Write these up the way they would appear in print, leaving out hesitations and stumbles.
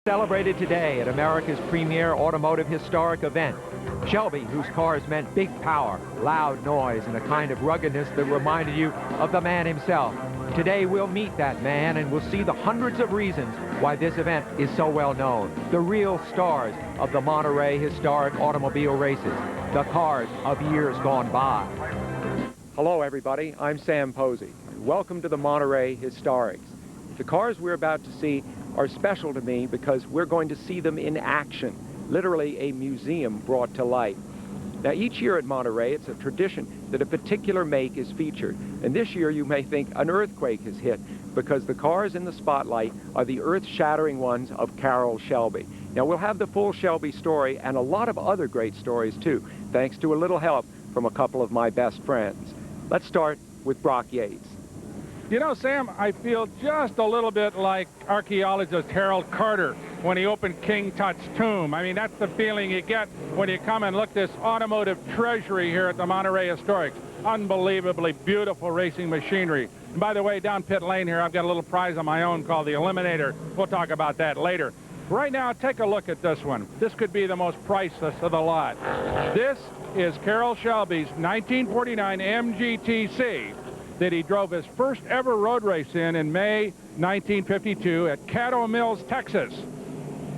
Celebrated today at America's premier automotive historic event. Shelby, whose cars meant big power, loud noise, and a kind of ruggedness that reminded you of the man himself. Today we'll meet that man and we'll see the hundreds of reasons why this event is so well known. The real stars of the Monterey historic automobile races. The cars of years gone by. Hello everybody, I'm Sam Posey. Welcome to the Monterey Historics. The cars we're about to see are special to me because we're going to see them in action, literally a museum brought to life. Now each year at Monterey, it's a tradition that a particular make is featured. And this year you may think an earthquake has hit because the cars in the spotlight are the earth-shattering ones of Carroll Shelby. Now we'll have the full Shelby story and a lot of other great stories too, thanks to a little help from a couple of my best friends. Let's start with Brock Yates. You know, Sam, I feel just a little bit like archaeologist Harold Carter when he opened King Tut's tomb. I mean, that's the feeling you get when you come and look this automotive treasury here at the Monterey Historics. Unbelievably beautiful racing machinery. And by the way, down pit lane here, I've got a little prize of my own called the Eliminator. We'll talk about that later. Right now, take a look at this one. This could be the most priceless of the lot. This is Carroll Shelby's 1949 MGTC that he drove his first ever road race in May 1952 at Caddo Mills, Texas.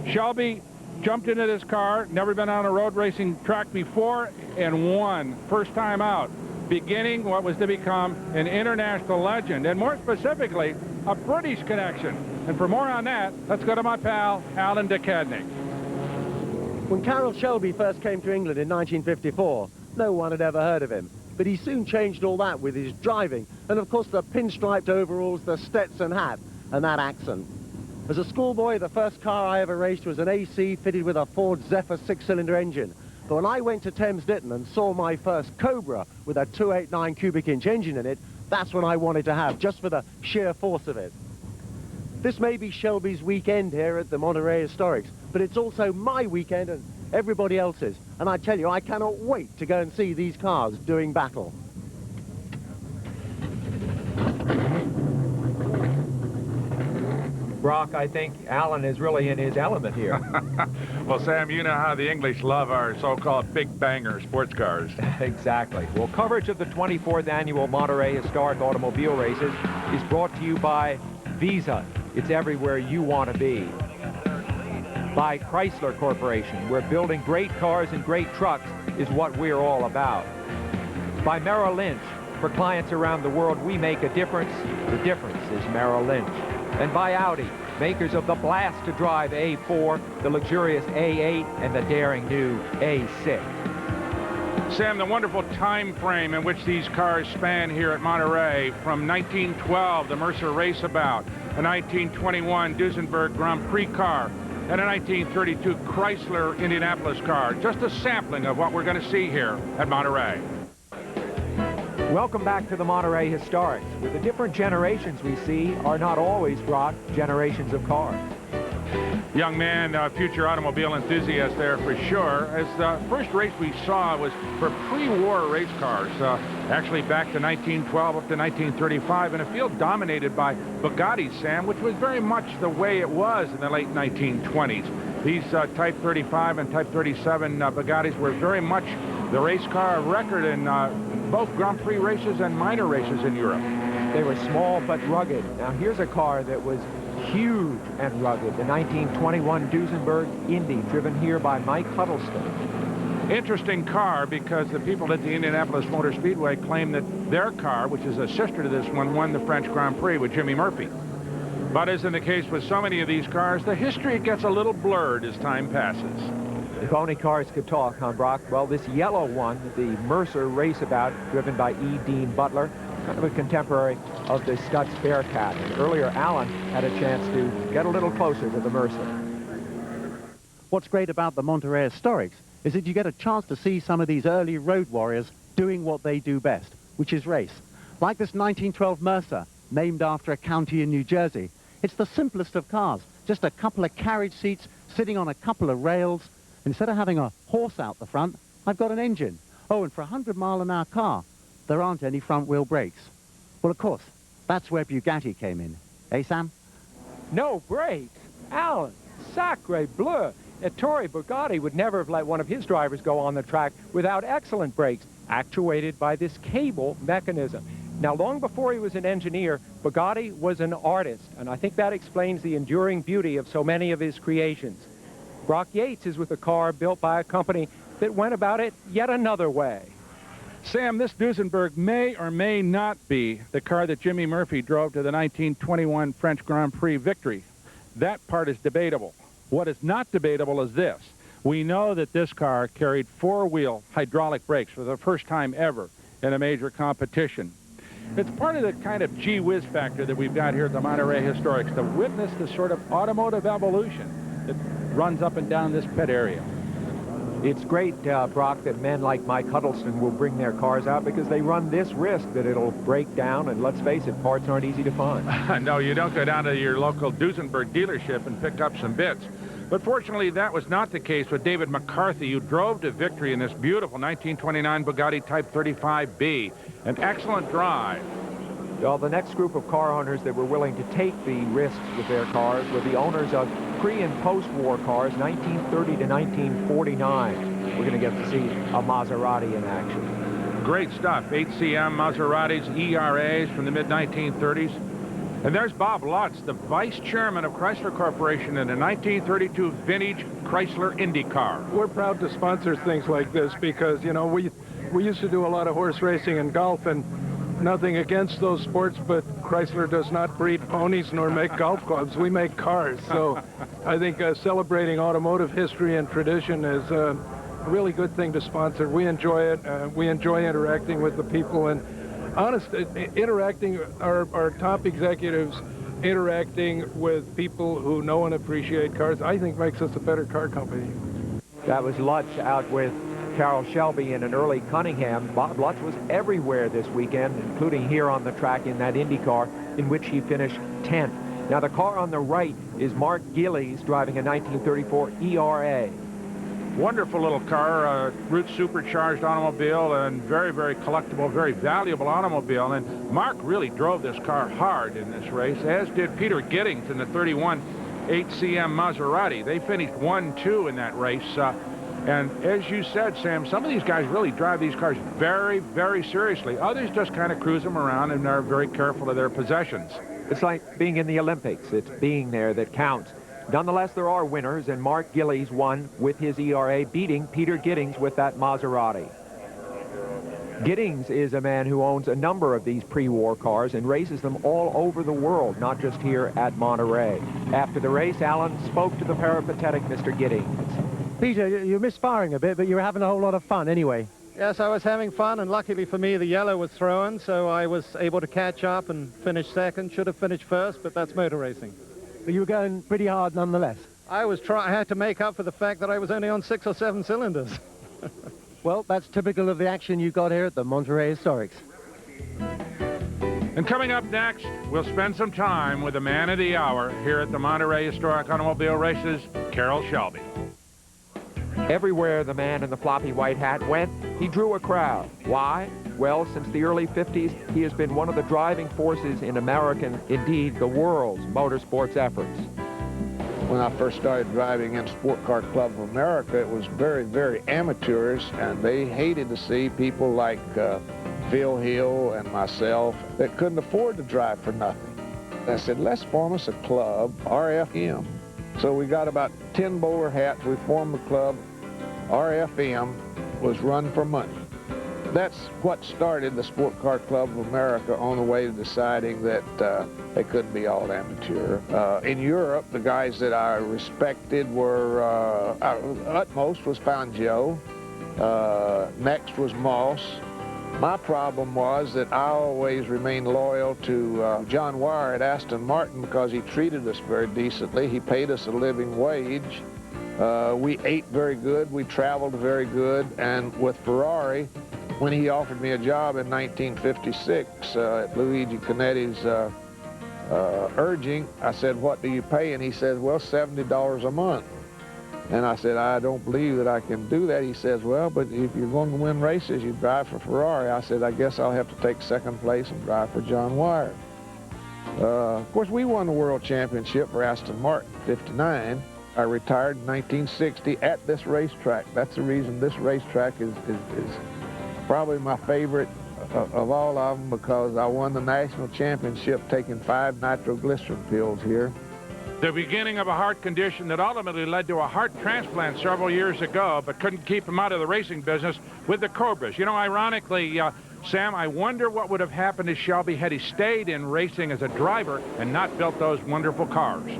Shelby jumped into this car, never been on a road racing track before, and won first time out, beginning what was to become an international legend, and more specifically, a British connection. And for more on that, let's go to my pal, Alan Duquesne. When Carroll Shelby first came to England in 1954, no one had ever heard of him. But he soon changed all that with his driving, and of course the pinstriped overalls, the Stetson hat, and that accent. As a schoolboy, the first car I ever raced was an AC fitted with a Ford Zephyr six-cylinder engine. But when I went to Thames Ditton and saw my first Cobra with a 289 cubic inch engine in it, that's when I wanted to have, just for the sheer force of it. This may be Shelby's weekend here at the Monterey Historics, but it's also my weekend and everybody else's. And I tell you, I cannot wait to go and see these cars doing battle. Brock, I think Alan is really in his element here. Well, Sam, you know how the English love our so-called big banger sports cars. Exactly. Well, coverage of the 24th annual Monterey Historic Automobile Races is brought to you by Visa. It's everywhere you want to be. By Chrysler Corporation, where building great cars and great trucks is what we're all about. By Merrill Lynch, for clients around the world, we make a difference. The difference is Merrill Lynch. And by Audi, makers of the blast to drive A4, the luxurious A8, and the daring new A6. Sam, the wonderful time frame in which these cars span here at Monterey, from 1912, the Mercer Raceabout, a 1921 Duesenberg Grand Prix car, and a 1932 Chrysler Indianapolis car. Just a sampling of what we're going to see here at Monterey. Welcome back to the Monterey Historics, where the different generations we see are not always, Brock, generations of cars. Young man, future automobile enthusiast there for sure. As the first race we saw was for pre-war race cars, actually back to 1912 up to 1935, in a field dominated by Bugattis, Sam, which was very much the way it was in the late 1920s. These Type 35 and Type 37 Bugattis were very much the race car of record in both Grand Prix races and minor races in Europe. They were small but rugged. Now here's a car that was huge and rugged, the 1921 Duesenberg Indy, driven here by Mike Huddleston. Interesting car because the people at the Indianapolis Motor Speedway claim that their car, which is a sister to this one, won the French Grand Prix with Jimmy Murphy. But as in the case with so many of these cars, the history gets a little blurred as time passes. If only cars could talk, huh, Brock? Well, this yellow one, the Mercer Raceabout, driven by E. Dean Butler, kind of a contemporary of the Stutz Bearcat. And earlier, Alan had a chance to get a little closer to the Mercer. What's great about the Monterey Historics is that you get a chance to see some of these early road warriors doing what they do best, which is race. Like this 1912 Mercer, named after a county in New Jersey. It's the simplest of cars, just a couple of carriage seats sitting on a couple of rails. Instead of having a horse out the front, I've got an engine. Oh, and for a 100-mile-an-hour car, there aren't any front-wheel brakes. Well, of course, that's where Bugatti came in. Eh, Sam? No brakes? Alan, Sacre bleu! Ettore Bugatti would never have let one of his drivers go on the track without excellent brakes, actuated by this cable mechanism. Now, long before he was an engineer, Bugatti was an artist, and I think that explains the enduring beauty of so many of his creations. Brock Yates is with a car built by a company that went about it yet another way. Sam, this Duesenberg may or may not be the car that Jimmy Murphy drove to the 1921 French Grand Prix victory. That part is debatable. What is not debatable is this. We know that this car carried four-wheel hydraulic brakes for the first time ever in a major competition. It's part of the kind of gee whiz factor that we've got here at the Monterey Historics, to witness the sort of automotive evolution that runs up and down this pit area. It's great, Brock, that men like Mike Huddleston will bring their cars out because they run this risk that it'll break down, and let's face it, parts aren't easy to find. No, you don't go down to your local Duesenberg dealership and pick up some bits. But fortunately, that was not the case with David McCarthy, who drove to victory in this beautiful 1929 Bugatti Type 35B. An excellent drive. Well, the next group of car owners that were willing to take the risks with their cars were the owners of pre- and post-war cars, 1930 to 1949. We're going to get to see a Maserati in action. Great stuff. 8cm Maseratis, ERAs from the mid-1930s. And there's Bob Lutz, the vice chairman of Chrysler Corporation in a 1932 vintage Chrysler Indy car. We're proud to sponsor things like this because, you know, we used to do a lot of horse racing and golf, and nothing against those sports, but Chrysler does not breed ponies nor make golf clubs. We make cars. So I think celebrating automotive history and tradition is a really good thing to sponsor. We enjoy it. We enjoy interacting with the people, and interacting, our top executives interacting with people who know and appreciate cars, I think makes us a better car company. That was Lutz out with Carroll Shelby in an early Cunningham. Bob Lutz was everywhere this weekend, including here on the track in that Indy car, in which he finished 10th. Now, the car on the right is Mark Gillies driving a 1934 ERA. Wonderful little car, Root supercharged automobile, and very, very collectible, very valuable automobile. And Mark really drove this car hard in this race, as did Peter Giddings in the 31 8cm Maserati. They finished 1-2 in that race. And as you said, Sam, some of these guys really drive these cars very, very seriously. Others just kind of cruise them around and are very careful of their possessions. It's like being in the Olympics. It's being there that counts. Nonetheless, there are winners, and Mark Gillies won with his ERA, beating Peter Giddings with that Maserati. Giddings is a man who owns a number of these pre-war cars and races them all over the world, not just here at Monterey. After the race, Alan spoke to the peripatetic Mr. Giddings. Peter, you're misfiring a bit, but you're having a whole lot of fun anyway. Yes, I was having fun, and luckily for me, the yellow was thrown, so I was able to catch up and finish second. Should have finished first, but that's motor racing. But you were going pretty hard nonetheless. I had to make up for the fact that I was only on 6 or 7 cylinders. Well, that's typical of the action you got here at the Monterey Historics. And coming up next, we'll spend some time with the man of the hour here at the Monterey Historic Automobile Races, Carroll Shelby. Everywhere the man in the floppy white hat went, he drew a crowd. Why? Well, since the early 50s, he has been one of the driving forces in American, indeed the world's, motorsports efforts. When I first started driving in Sport Car Club of America, it was very, very amateurish, and they hated to see people like Phil Hill and myself that couldn't afford to drive for nothing. I said, let's form us a club, RFM. So we got about 10 bowler hats. We formed the club. RFM was run for money. That's what started the Sport Car Club of America on the way to deciding that they couldn't be all amateur. In Europe, the guys that I respected were, utmost was Fangio, next was Moss. My problem was that I always remained loyal to John Wire at Aston Martin because he treated us very decently. He paid us a living wage. We ate very good. We traveled very good. And with Ferrari, when he offered me a job in 1956 at Luigi Canetti's urging, I said, what do you pay? And he says, well, $70 a month. And I said, I don't believe that I can do that. He says, well, but if you're going to win races, you drive for Ferrari. I said, I guess I'll have to take second place and drive for John Wire. Of course, we won the World Championship for Aston Martin, '59. I retired in 1960 at this racetrack. That's the reason this racetrack is probably my favorite of all of them, because I won the national championship taking 5 nitroglycerin pills here. The beginning of a heart condition that ultimately led to a heart transplant several years ago, but couldn't keep him out of the racing business with the Cobras. You know, ironically, Sam, I wonder what would have happened to Shelby had he stayed in racing as a driver and not built those wonderful cars.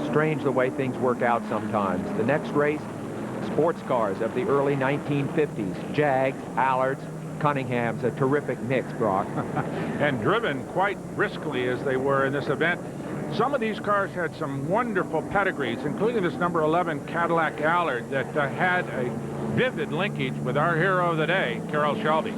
Strange the way things work out sometimes. The next race, sports cars of the early 1950s. Jags, Allards, Cunninghams, a terrific mix, Brock. And driven quite briskly as they were in this event. Some of these cars had some wonderful pedigrees, including this number 11 Cadillac Allard that had a vivid linkage with our hero of the day, Carroll Shelby.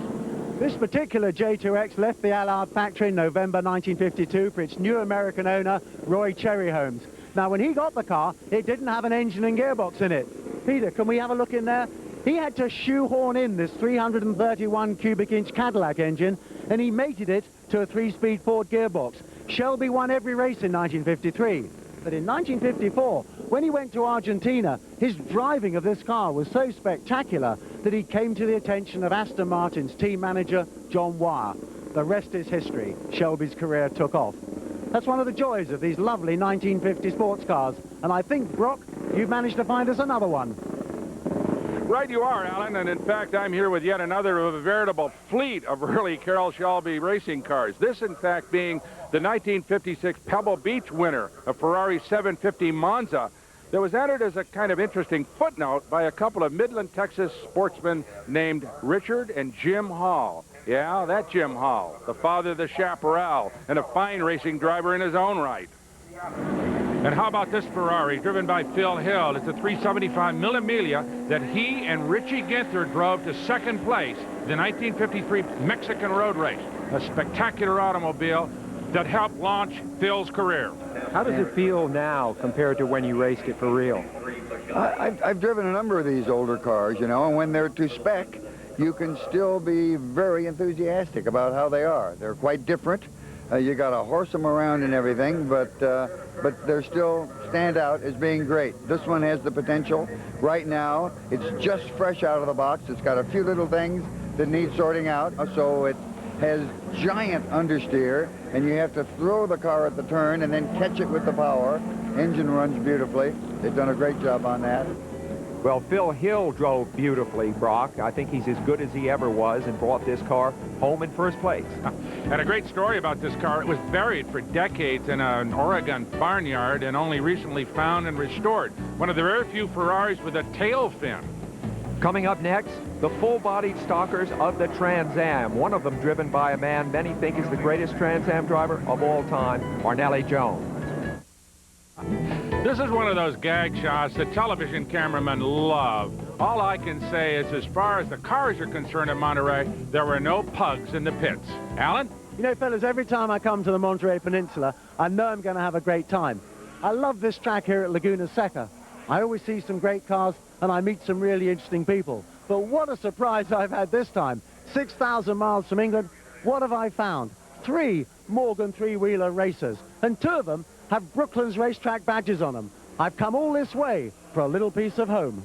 This particular J2X left the Allard factory in November 1952 for its new American owner, Roy Cherryholmes. Now, when he got the car, it didn't have an engine and gearbox in it. Peter, can we have a look in there? He had to shoehorn in this 331 cubic inch Cadillac engine, and he mated it to a 3-speed Ford gearbox. Shelby won every race in 1953. But in 1954, when he went to Argentina, his driving of this car was so spectacular that he came to the attention of Aston Martin's team manager, John Wyer. The rest is history. Shelby's career took off. That's one of the joys of these lovely 1950 sports cars. And I think, Brock, you've managed to find us another one. Right you are, Alan, and in fact I'm here with yet another of a veritable fleet of early Carroll Shelby racing cars. This, in fact, being the 1956 Pebble Beach winner, a Ferrari 750 Monza that was entered as a kind of interesting footnote by a couple of Midland, Texas sportsmen named Richard and Jim Hall. Yeah, that Jim Hall, the father of the Chaparral, and a fine racing driver in his own right. And how about this Ferrari, driven by Phil Hill? It's a 375 Mille Miglia that he and Richie Ginther drove to second place, the 1953 Mexican road race. A spectacular automobile that helped launch Phil's career. How does it feel now compared to when you raced it for real? I've driven a number of these older cars, you know, and when they're to spec, you can still be very enthusiastic about how they are. They're quite different. You got to horse them around and everything, but they're still stand out as being great. This one has the potential. Right now, it's just fresh out of the box. It's got a few little things that need sorting out, so it has giant understeer, and you have to throw the car at the turn and then catch it with the power. Engine runs beautifully. They've done a great job on that. Well, Phil Hill drove beautifully, Brock. I think he's as good as he ever was and brought this car home in first place. And a great story about this car. It was buried for decades in an Oregon barnyard and only recently found and restored. One of the very few Ferraris with a tail fin. Coming up next, the full-bodied stalkers of the Trans Am. One of them driven by a man many think is the greatest Trans Am driver of all time, Arnelli Jones. This is one of those gag shots that television cameramen love. All I can say is, as far as the cars are concerned in Monterey, there were no pugs in the pits. Alan? You know, fellas, every time I come to the Monterey Peninsula, I know I'm going to have a great time. I love this track here at Laguna Seca. I always see some great cars, and I meet some really interesting people. But what a surprise I've had this time. 6,000 miles from England, what have I found? 3 Morgan three-wheeler racers, and 2 of them have Brooklands racetrack badges on them. I've come all this way for a little piece of home.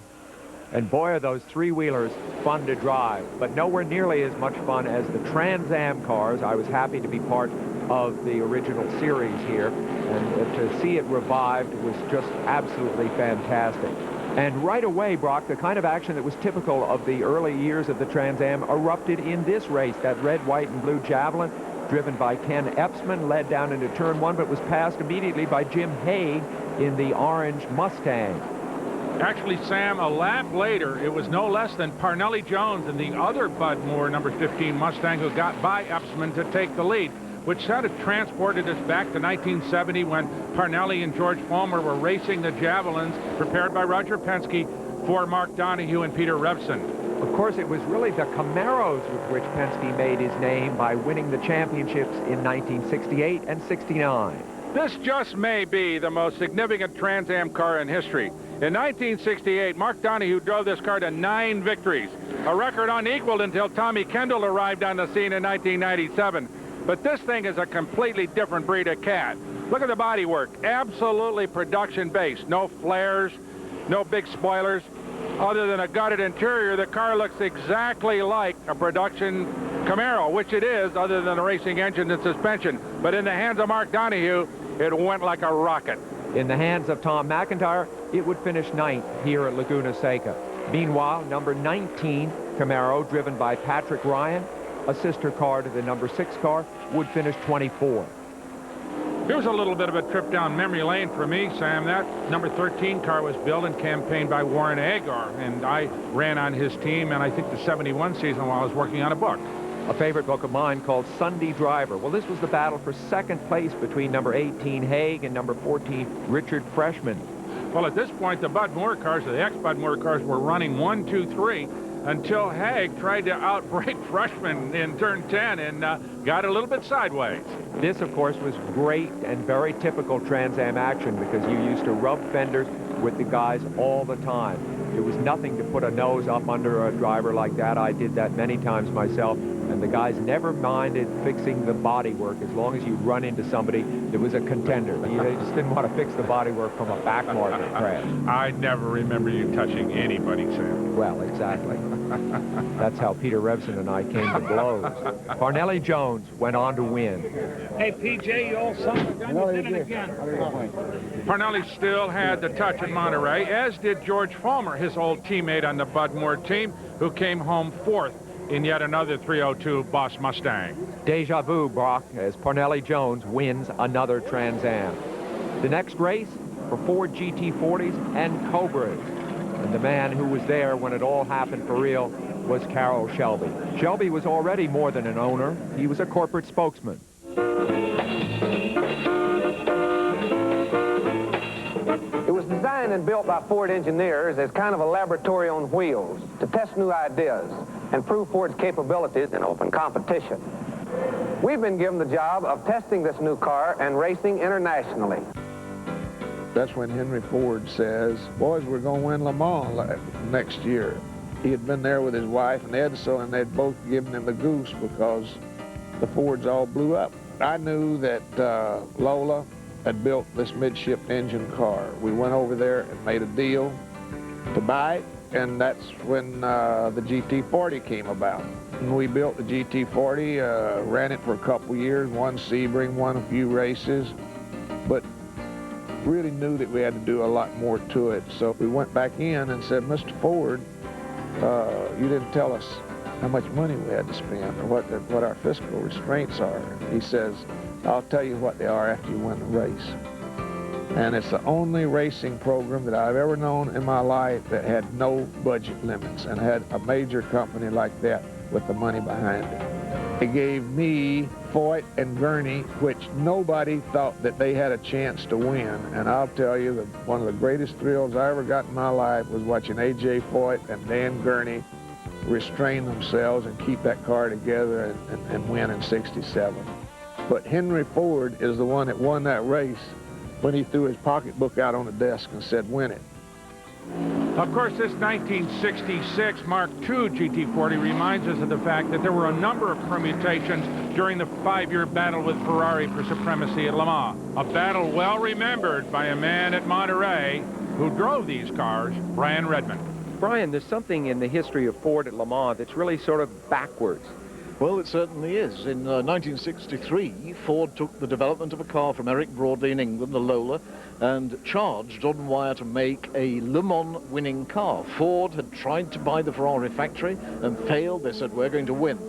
And boy, are those three-wheelers fun to drive, but nowhere nearly as much fun as the Trans Am cars. I was happy to be part of the original series here, and to see it revived was just absolutely fantastic. And right away, Brock, the kind of action that was typical of the early years of the Trans Am erupted in this race. That red, white, and blue Javelin, driven by Ken Epsman, led down into turn 1, but was passed immediately by Jim Haig in the orange Mustang. Actually, Sam, a lap later, it was no less than Parnelli Jones and the other Bud Moore number 15 Mustang who got by Epsman to take the lead, which sort of transported us back to 1970 when Parnelli and George Fulmer were racing the Javelins prepared by Roger Penske for Mark Donohue and Peter Revson. Of course, it was really the Camaros with which Penske made his name by winning the championships in 1968 and 69. This just may be the most significant Trans Am car in history. In 1968, Mark Donohue drove this car to 9 victories, a record unequaled until Tommy Kendall arrived on the scene in 1997. But this thing is a completely different breed of cat. Look at the bodywork, absolutely production-based, no flares. No big spoilers. Other than a gutted interior, the car looks exactly like a production Camaro, which it is, other than the racing engine and suspension. But in the hands of Mark Donahue, it went like a rocket. In the hands of Tom McIntyre, it would finish 9th here at Laguna Seca. Meanwhile, number 19 Camaro, driven by Patrick Ryan, a sister car to the number 6 car, would finish 24. Here's a little bit of a trip down memory lane for me, Sam. That number 13 car was built and campaigned by Warren Agar, and I ran on his team, and I think the 71 season while I was working on a book. A favorite book of mine called Sunday Driver. Well, this was the battle for 2nd place between number 18 Haig and number 14 Richard Freshman. Well, at this point, the Bud Moore cars, or the ex-Bud Moore cars, were running 1, 2, 3 until Haig tried to outbrake Freshman in turn 10 and got a little bit sideways. This, of course, was great and very typical Trans Am action because you used to rub fenders with the guys all the time. It was nothing to put a nose up under a driver like that. I did that many times myself, and the guys never minded fixing the bodywork as long as you run into somebody that was a contender. They just didn't want to fix the bodywork from a back market crash. I never remember you touching anybody, Sam. Well, exactly. That's how Peter Revson and I came to blows. Parnelli Jones went on to win. Hey, PJ, you old son of a gun, you did it again. Parnelli still had the touch at Monterey, as did George Fulmer, his old teammate on the Bud Moore team, who came home 4th in yet another 302 Boss Mustang. Deja vu, Brock, as Parnelli Jones wins another Trans Am. The next race for Ford GT40s and Cobras. And the man who was there when it all happened for real was Carroll Shelby. Shelby was already more than an owner. He was a corporate spokesman. It was designed and built by Ford engineers as kind of a laboratory on wheels to test new ideas and prove Ford's capabilities in open competition. We've been given the job of testing this new car and racing internationally. That's when Henry Ford says, boys, we're going to win Le Mans next year. He had been there with his wife and Edsel, and they'd both given him the goose because the Fords all blew up. I knew that Lola had built this midship engine car. We went over there and made a deal to buy it, and that's when the GT40 came about. And we built the GT40, ran it for a couple years, won Sebring, won a few races, but really knew that we had to do a lot more to it. So we went back in and said, Mr. Ford, you didn't tell us how much money we had to spend or what our fiscal restraints are. He says, I'll tell you what they are after you win the race. And it's the only racing program that I've ever known in my life that had no budget limits and had a major company like that with the money behind it. It gave me Foyt and Gurney, which nobody thought that they had a chance to win. And I'll tell you that one of the greatest thrills I ever got in my life was watching A.J. Foyt and Dan Gurney restrain themselves and keep that car together and win in '67. But Henry Ford is the one that won that race when he threw his pocketbook out on the desk and said, win it. Of course, this 1966 Mark II GT40 reminds us of the fact that there were a number of permutations during the 5-year battle with Ferrari for supremacy at Le Mans. A battle well remembered by a man at Monterey who drove these cars, Brian Redmond. Brian, there's something in the history of Ford at Le Mans that's really sort of backwards. Well, it certainly is. In 1963, Ford took the development of a car from Eric Broadley in England, the Lola, and charged John Wyer to make a Le Mans winning car. Ford had tried to buy the Ferrari factory and failed. They said, we're going to win.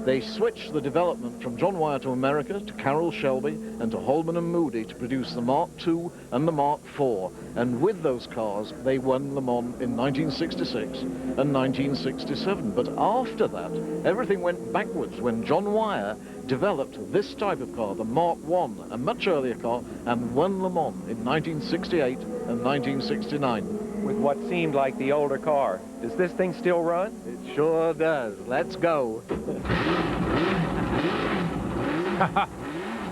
They switched the development from John Wyer to America, to Carroll Shelby, and to Holman and Moody to produce the Mark II and the Mark IV. And with those cars, they won Le Mans in 1966 and 1967. But after that, everything went backwards when John Wyer developed this type of car, the Mark I, a much earlier car, and won Le Mans in 1968 and 1969. With what seemed like the older car. Does this thing still run? It sure does. Let's go.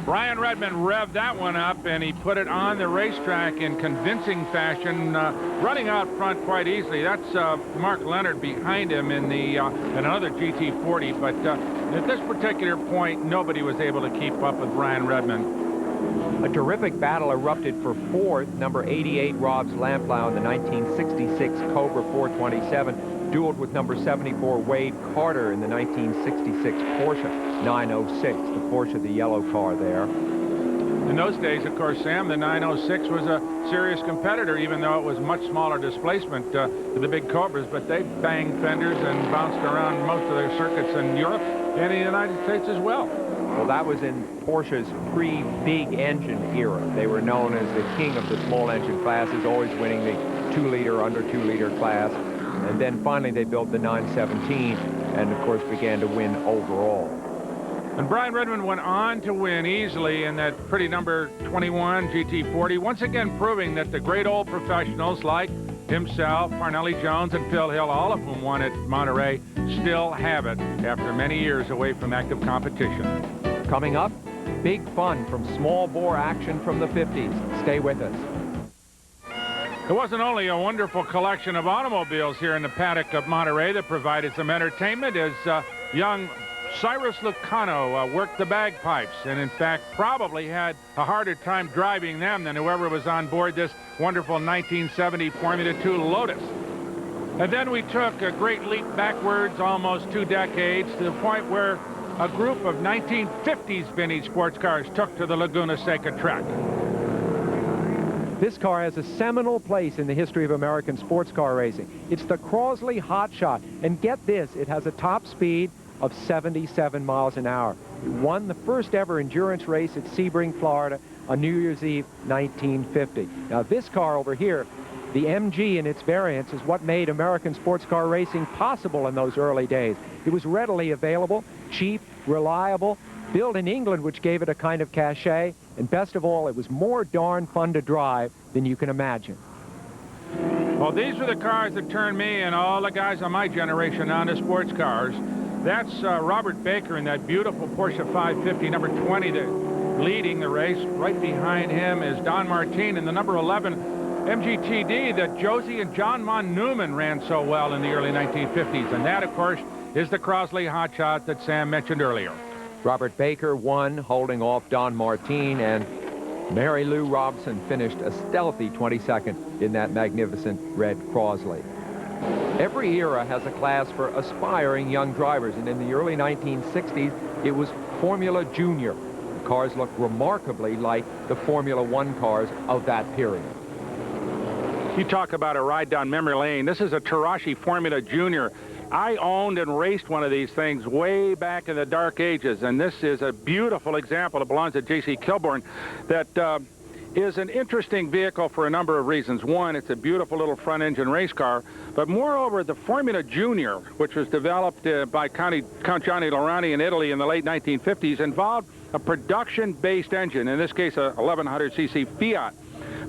Brian Redmond revved that one up, and he put it on the racetrack in convincing fashion, running out front quite easily. That's Mark Leonard behind him in another GT40, but at this particular point, nobody was able to keep up with Brian Redmond. A terrific battle erupted for fourth. Number 88 Rob's Lamplugh in the 1966 Cobra 427 dueled with number 74 Wade Carter in the 1966 Porsche 906, the Porsche, the yellow car there. In those days, of course, Sam, the 906 was a serious competitor, even though it was much smaller displacement to the big Cobras, but they banged fenders and bounced around most of their circuits in Europe and in the United States as well. Well, that was in Porsche's pre-big engine era. They were known as the king of the small engine classes, always winning the 2-liter, under 2-liter class. And then finally they built the 917 and, of course, began to win overall. And Brian Redmond went on to win easily in that pretty number 21 GT40, once again proving that the great old professionals like himself, Parnelli Jones, and Phil Hill, all of whom won at Monterey, still have it after many years away from active competition. Coming up, big fun from small bore action from the 50s. Stay with us. It wasn't only a wonderful collection of automobiles here in the paddock of Monterey that provided some entertainment, as young Cyrus Lucano worked the bagpipes, and in fact probably had a harder time driving them than whoever was on board this wonderful 1970 Formula 2 Lotus. And then we took a great leap backwards almost 2 decades to the point where a group of 1950s vintage sports cars took to the Laguna Seca track. This car has a seminal place in the history of American sports car racing. It's the Crosley Hotshot, and get this, it has a top speed of 77 miles an hour. It won the first ever endurance race at Sebring, Florida on New Year's Eve, 1950. Now this car over here, the MG in its variants, is what made American sports car racing possible in those early days. It was readily available, cheap, reliable, built in England, which gave it a kind of cachet, and best of all, it was more darn fun to drive than you can imagine. Well, these are the cars that turned me and all the guys of my generation on to sports cars. That's Robert Baker in that beautiful Porsche 550, number 20, leading the race. Right behind him is Don Martin in the number 11 MGTD that Josie and John Von Neumann ran so well in the early 1950s. And that, of course, is the Crosley Hotshot that Sam mentioned earlier. Robert Baker won, holding off Don Martin, and Mary Lou Robson finished a stealthy 22nd in that magnificent red Crosley. Every era has a class for aspiring young drivers, and in the early 1960s, it was Formula Junior. The cars looked remarkably like the Formula One cars of that period. You talk about a ride down memory lane. This is a Tarashi Formula Junior. I owned and raced one of these things way back in the dark ages, and this is a beautiful example. It belongs to J.C. Kilborn. That is an interesting vehicle for a number of reasons. One, it's a beautiful little front-engine race car, but moreover, the Formula Junior, which was developed by Count Johnny Laurani in Italy in the late 1950s, involved a production-based engine, in this case a 1100cc Fiat.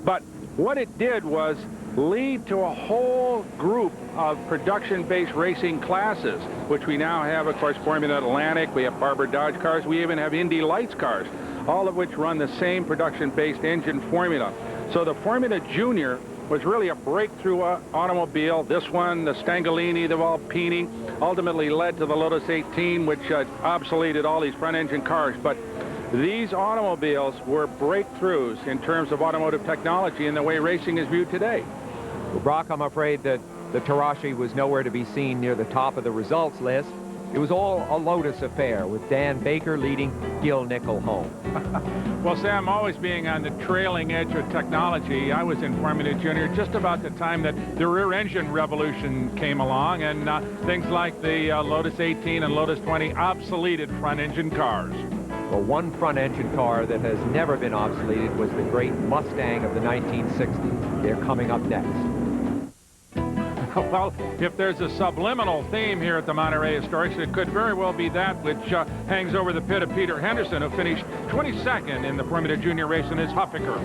But what it did was lead to a whole group of production-based racing classes, which we now have, of course, Formula Atlantic, we have Barber Dodge cars, we even have Indy Lights cars, all of which run the same production-based engine formula. So the Formula Junior was really a breakthrough automobile. This one, the Stangolini, the Volpini, ultimately led to the Lotus 18, which obsoleted all these front-engine cars. But these automobiles were breakthroughs in terms of automotive technology and the way racing is viewed today. Well, Brock, I'm afraid that the Tarashi was nowhere to be seen near the top of the results list. It was all a Lotus affair, with Dan Baker leading Gil Nickel home. Well, Sam, always being on the trailing edge of technology, I was in Formula Junior just about the time that the rear engine revolution came along, and things like the Lotus 18 and Lotus 20 obsoleted front engine cars. Well, one front engine car that has never been obsoleted was the great Mustang of the 1960s. They're coming up next. Well, if there's a subliminal theme here at the Monterey Historics, it could very well be that which hangs over the pit of Peter Henderson, who finished 22nd in the Formula Junior race in his Huffaker.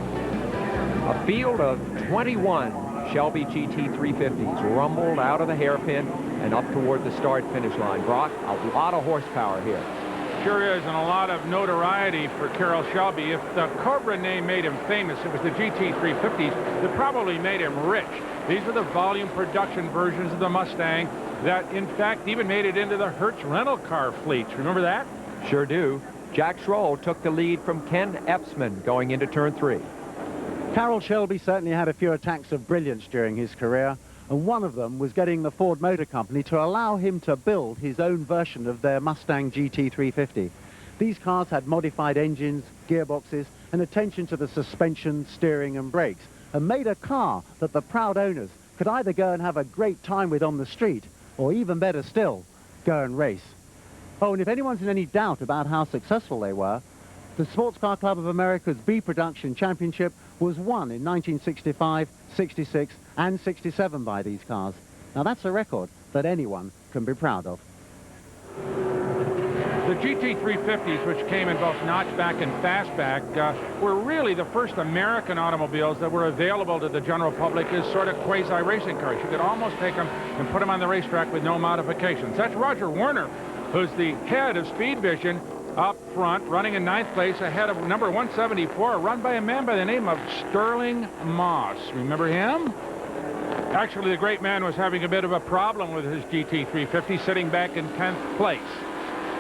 A field of 21 Shelby GT 350s rumbled out of the hairpin and up toward the start-finish line. Brock, a lot of horsepower here. Sure is, and a lot of notoriety for Carroll Shelby. If the Cobra name made him famous, it was the GT 350s that probably made him rich. These were the volume production versions of the Mustang that, in fact, even made it into the Hertz rental car fleets. Remember that? Sure do. Jack Schroll took the lead from Ken Epsman going into turn 3. Carroll Shelby certainly had a few attacks of brilliance during his career, and one of them was getting the Ford Motor Company to allow him to build his own version of their Mustang GT350. These cars had modified engines, gearboxes, and attention to the suspension, steering and brakes, and made a car that the proud owners could either go and have a great time with on the street, or even better still, go and race. Oh, and if anyone's in any doubt about how successful they were, the Sports Car Club of America's B Production Championship was won in 1965, 66 and 67 by these cars. Now that's a record that anyone can be proud of. The GT350s, which came in both notchback and fastback, were really the first American automobiles that were available to the general public as sort of quasi-racing cars. You could almost take them and put them on the racetrack with no modifications. That's Roger Werner, who's the head of Speed Vision, up front, running in 9th place ahead of number 174, run by a man by the name of Sterling Moss. Remember him? Actually, the great man was having a bit of a problem with his GT350, sitting back in 10th place.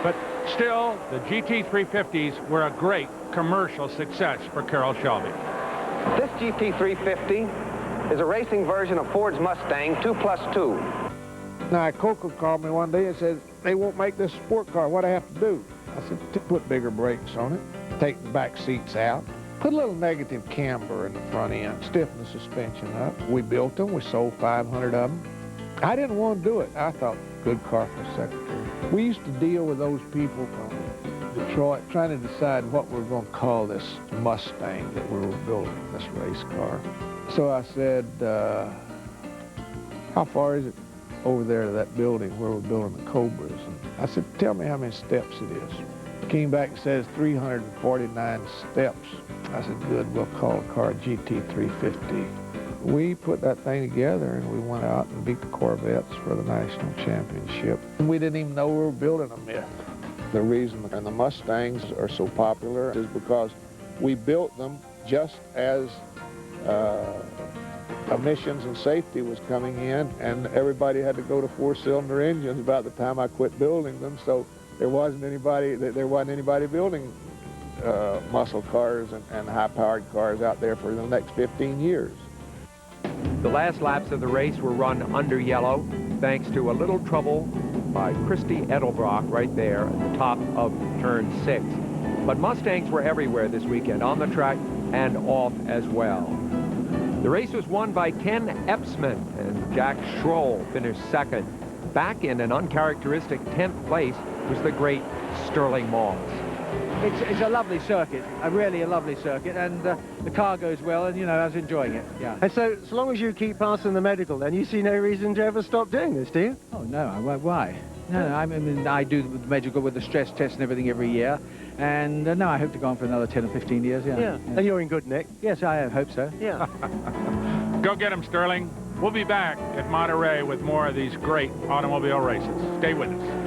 But still, the GT350s were a great commercial success for Carroll Shelby. This GT350 is a racing version of Ford's Mustang 2+2. Now, Coco called me one day and said, they won't make this sport car. What do I have to do? I said, to put bigger brakes on it, take the back seats out, put a little negative camber in the front end, stiffen the suspension up. We built them. We sold 500 of them. I didn't want to do it. I thought, good car for a secretary. We used to deal with those people from Detroit trying to decide what we were going to call this Mustang that we were building, this race car. So I said, how far is it over there to that building where we're building the Cobras? And I said, tell me how many steps it is. Came back and says 349 steps. I said, good, we'll call the car GT350. We put that thing together and we went out and beat the Corvettes for the national championship. And we didn't even know we were building a myth. The reason the Mustangs are so popular is because we built them just as emissions and safety was coming in, and everybody had to go to 4-cylinder engines about the time I quit building them, so there wasn't anybody building muscle cars and high-powered cars out there for the next 15 years. The last laps of the race were run under yellow, thanks to a little trouble by Christy Edelbrock right there at the top of turn 6. But Mustangs were everywhere this weekend, on the track and off as well. The race was won by Ken Epsman, and Jack Schroll finished second. Back in an uncharacteristic 10th place was the great Sterling Moss. It's a lovely circuit, really a lovely circuit, and the car goes well, and, you know, I was enjoying it, yeah. And so long as you keep passing the medical, then you see no reason to ever stop doing this, do you? Oh, no, why? No, I mean, I do the medical with the stress test and everything every year, and no, I hope to go on for another 10 or 15 years, yeah. And you're in good nick. Yes, I hope so. Yeah. Go get him, Sterling. We'll be back at Monterey with more of these great automobile races. Stay with us.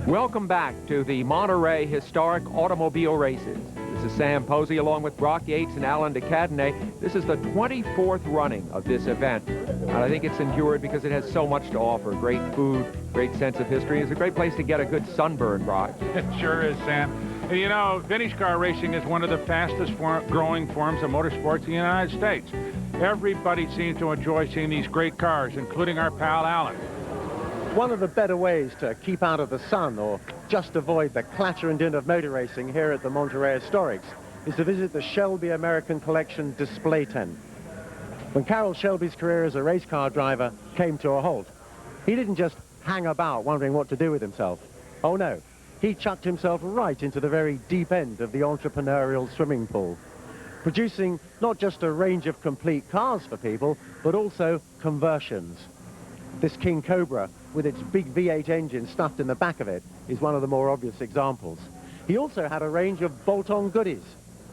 Welcome back to the Monterey Historic Automobile Races. This is Sam Posey along with Brock Yates and Alan DeCadenet. This is the 24th running of this event. And I think it's endured because it has so much to offer. Great food, great sense of history. It's a great place to get a good sunburn, Brock. It sure is, Sam. And you know, vintage car racing is one of the fastest growing forms of motorsports in the United States. Everybody seems to enjoy seeing these great cars, including our pal Alan. One of the better ways to keep out of the sun or just avoid the clatter and din of motor racing here at the Monterey Historics is to visit the Shelby American Collection display tent. When Carroll Shelby's career as a race car driver came to a halt, he didn't just hang about wondering what to do with himself. Oh no, he chucked himself right into the very deep end of the entrepreneurial swimming pool, producing not just a range of complete cars for people, but also conversions. This King Cobra, with its big V8 engine stuffed in the back of it, is one of the more obvious examples. He also had a range of bolt-on goodies,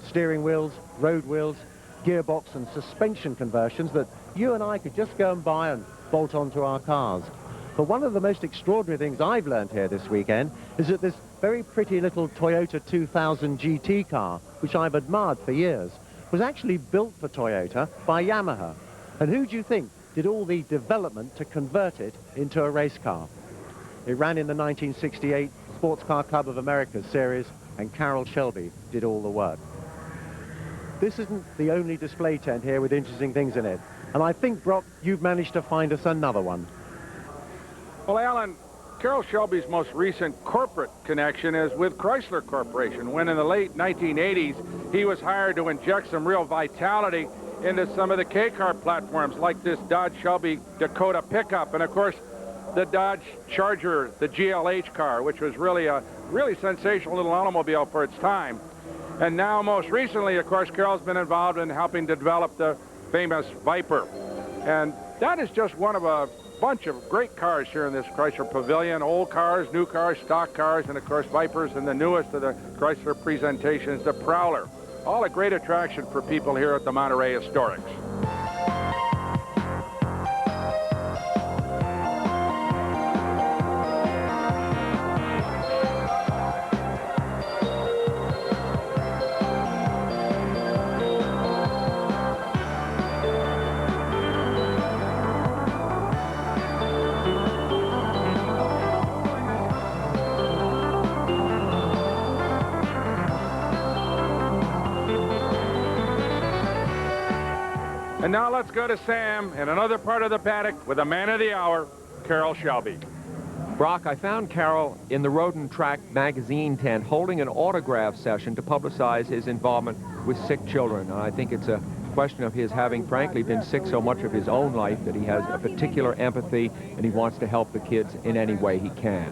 steering wheels, road wheels, gearbox and suspension conversions that you and I could just go and buy and bolt onto our cars. But one of the most extraordinary things I've learned here this weekend is that this very pretty little Toyota 2000 GT car, which I've admired for years, was actually built for Toyota by Yamaha. And who do you think did all the development to convert it into a race car? It ran in the 1968 Sports Car Club of America series, and Carroll Shelby did all the work. This isn't the only display tent here with interesting things in it, and I think, Brock, you've managed to find us another one. Well, Alan, Carroll Shelby's most recent corporate connection is with Chrysler Corporation, when in the late 1980s he was hired to inject some real vitality into some of the K-car platforms, like this Dodge Shelby Dakota pickup, and of course the Dodge Charger, the GLH car, which was really a sensational little automobile for its time. And now, most recently, of course, Carroll's been involved in helping to develop the famous Viper. And that is just one of a bunch of great cars here in this Chrysler Pavilion. Old cars, new cars, stock cars, and of course Vipers, and the newest of the Chrysler presentations, the Prowler. All a great attraction for people here at the Monterey Historics. And now let's go to Sam in another part of the paddock with a man of the hour, Carroll Shelby. Brock, I found Carroll in the Road and Track magazine tent holding an autograph session to publicize his involvement with sick children. And I think it's a question of his having, frankly, been sick so much of his own life that he has a particular empathy and he wants to help the kids in any way he can.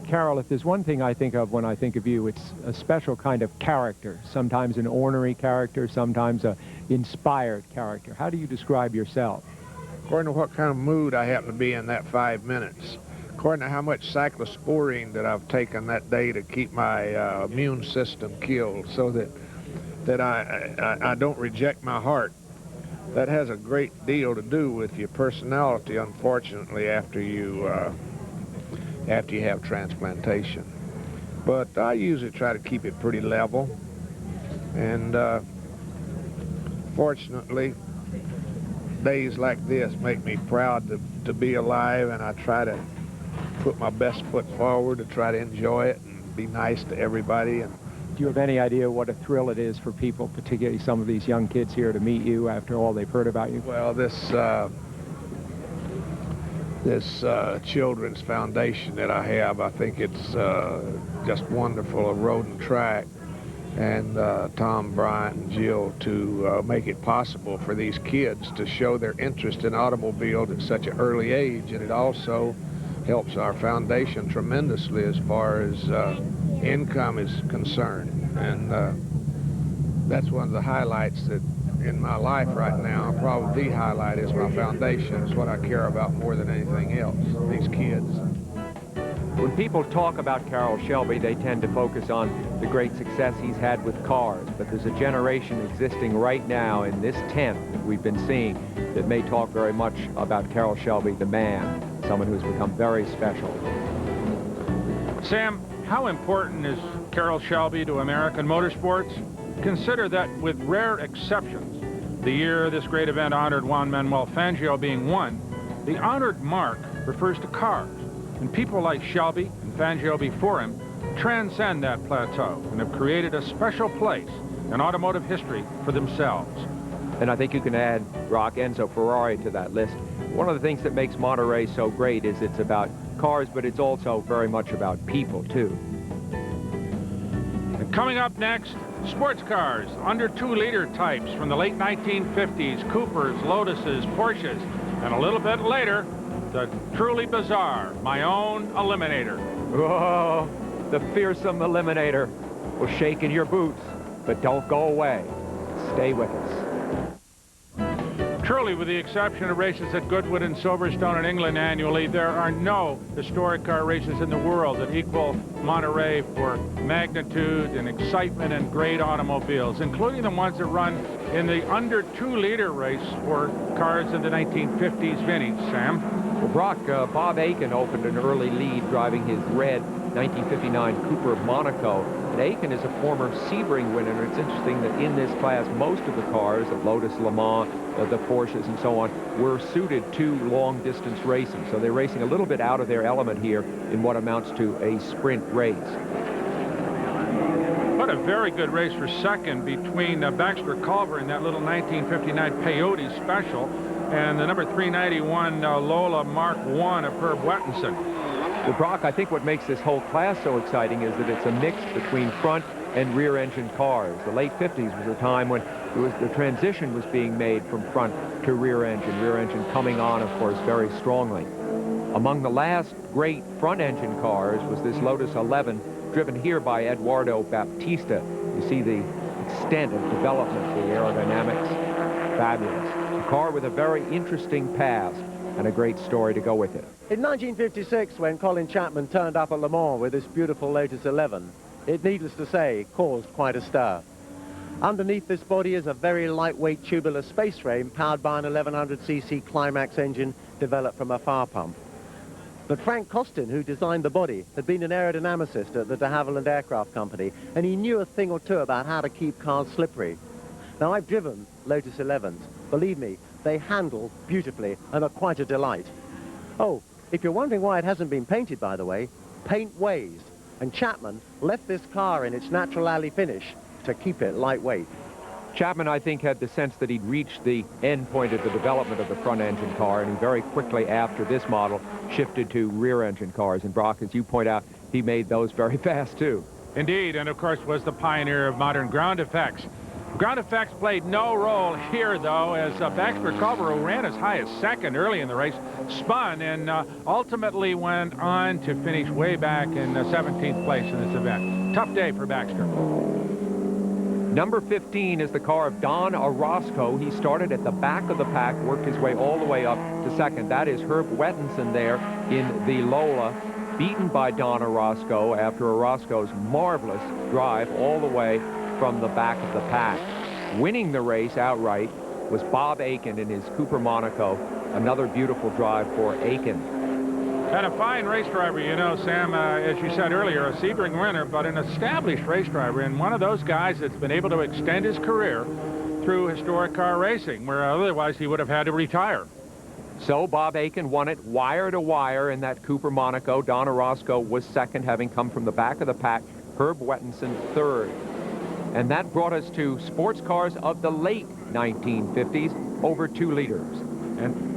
Carroll, if there's one thing I think of when I think of you, it's a special kind of character, sometimes an ornery character, sometimes a inspired character. How do you describe yourself? According to what kind of mood I happen to be in that 5 minutes. According to how much cyclosporine that I've taken that day to keep my immune system killed so that I don't reject my heart. That has a great deal to do with your personality, unfortunately, after you have transplantation. But I usually try to keep it pretty level. And fortunately, days like this make me proud to be alive, and I try to put my best foot forward to try to enjoy it and be nice to everybody. And do you have any idea what a thrill it is for people, particularly some of these young kids here, to meet you after all they've heard about you? Well, this children's foundation that I have, I think it's just wonderful, a Road and Track, and Tom, Bryant, and Jill to make it possible for these kids to show their interest in automobiles at such an early age. And it also helps our foundation tremendously as far as income is concerned. And that's one of the highlights that in my life right now. Probably the highlight is my foundation. It's what I care about more than anything else, these kids. When people talk about Carroll Shelby, they tend to focus on the great success he's had with cars, but there's a generation existing right now in this tent that we've been seeing that may talk very much about Carroll Shelby, the man, someone who's become very special. Sam, how important is Carroll Shelby to American motorsports? Consider that with rare exceptions, the year this great event honored Juan Manuel Fangio being one, the honored mark refers to cars. And people like Shelby and Fangio before him transcend that plateau and have created a special place in automotive history for themselves. And I think you can add Enzo Ferrari to that list. One of the things that makes Monterey so great is it's about cars, but it's also very much about people, too. And coming up next, sports cars, under 2-liter types from the late 1950s, Coopers, Lotuses, Porsches, and a little bit later, the truly bizarre, my own Eliminator. Whoa, the fearsome Eliminator will shake in your boots, but don't go away. Stay with us. Truly, with the exception of races at Goodwood and Silverstone in England annually, there are no historic car races in the world that equal Monterey for magnitude and excitement and great automobiles, including the ones that run in the under 2-liter race for cars of the 1950s vintage. Sam? Well, Brock, Bob Aiken opened an early lead driving his red 1959 Cooper Monaco. And Aiken is a former Sebring winner, and it's interesting that in this class, most of the cars, the Lotus Le Mans, the Porsches and so on, were suited to long-distance racing. So they're racing a little bit out of their element here in what amounts to a sprint race. What a very good race for second between Baxter Culver in that little 1959 Peyote Special and the number 391 Lola Mark I of Herb Wettenson. Well, Brock, I think what makes this whole class so exciting is that it's a mix between front and rear-engine cars. The late 50s was a time when the transition was being made from front to rear-engine coming on, of course, very strongly. Among the last great front-engine cars was this Lotus 11, driven here by Eduardo Baptista. You see the extent of development, the aerodynamics, fabulous. A car with a very interesting past and a great story to go with it. In 1956, when Colin Chapman turned up at Le Mans with this beautiful Lotus 11, it, needless to say, caused quite a stir. Underneath this body is a very lightweight tubular space frame powered by an 1100cc Climax engine developed from a fire pump. But Frank Costin, who designed the body, had been an aerodynamicist at the de Havilland Aircraft Company, and he knew a thing or two about how to keep cars slippery. Now, I've driven Lotus 11s. Believe me, they handle beautifully and are quite a delight. Oh, if you're wondering why it hasn't been painted, by the way, paint weighs. And Chapman left this car in its natural alley finish to keep it lightweight. Chapman, I think, had the sense that he'd reached the end point of the development of the front-engine car, and he very quickly after this model shifted to rear-engine cars. And Brock, as you point out, he made those very fast, too. Indeed, and of course was the pioneer of modern ground effects. Ground effects played no role here, though, as Baxter Culver, who ran as high as second early in the race, spun and ultimately went on to finish way back in 17th place in this event. Tough day for Baxter. Number 15 is the car of Don Orozco. He started at the back of the pack, worked his way all the way up to second. That is Herb Wettenson there in the Lola, beaten by Don Orozco after Orozco's marvelous drive all the way from the back of the pack. Winning the race outright was Bob Aiken in his Cooper Monaco. Another beautiful drive for Aiken. And a fine race driver, you know, Sam, as you said earlier, a Sebring winner, but an established race driver, and one of those guys that's been able to extend his career through historic car racing, where otherwise he would have had to retire. So Bob Aiken won it wire to wire in that Cooper Monaco. Don Orozco was second, having come from the back of the pack. Herb Wettenson third. And that brought us to sports cars of the late 1950s, over 2 liters.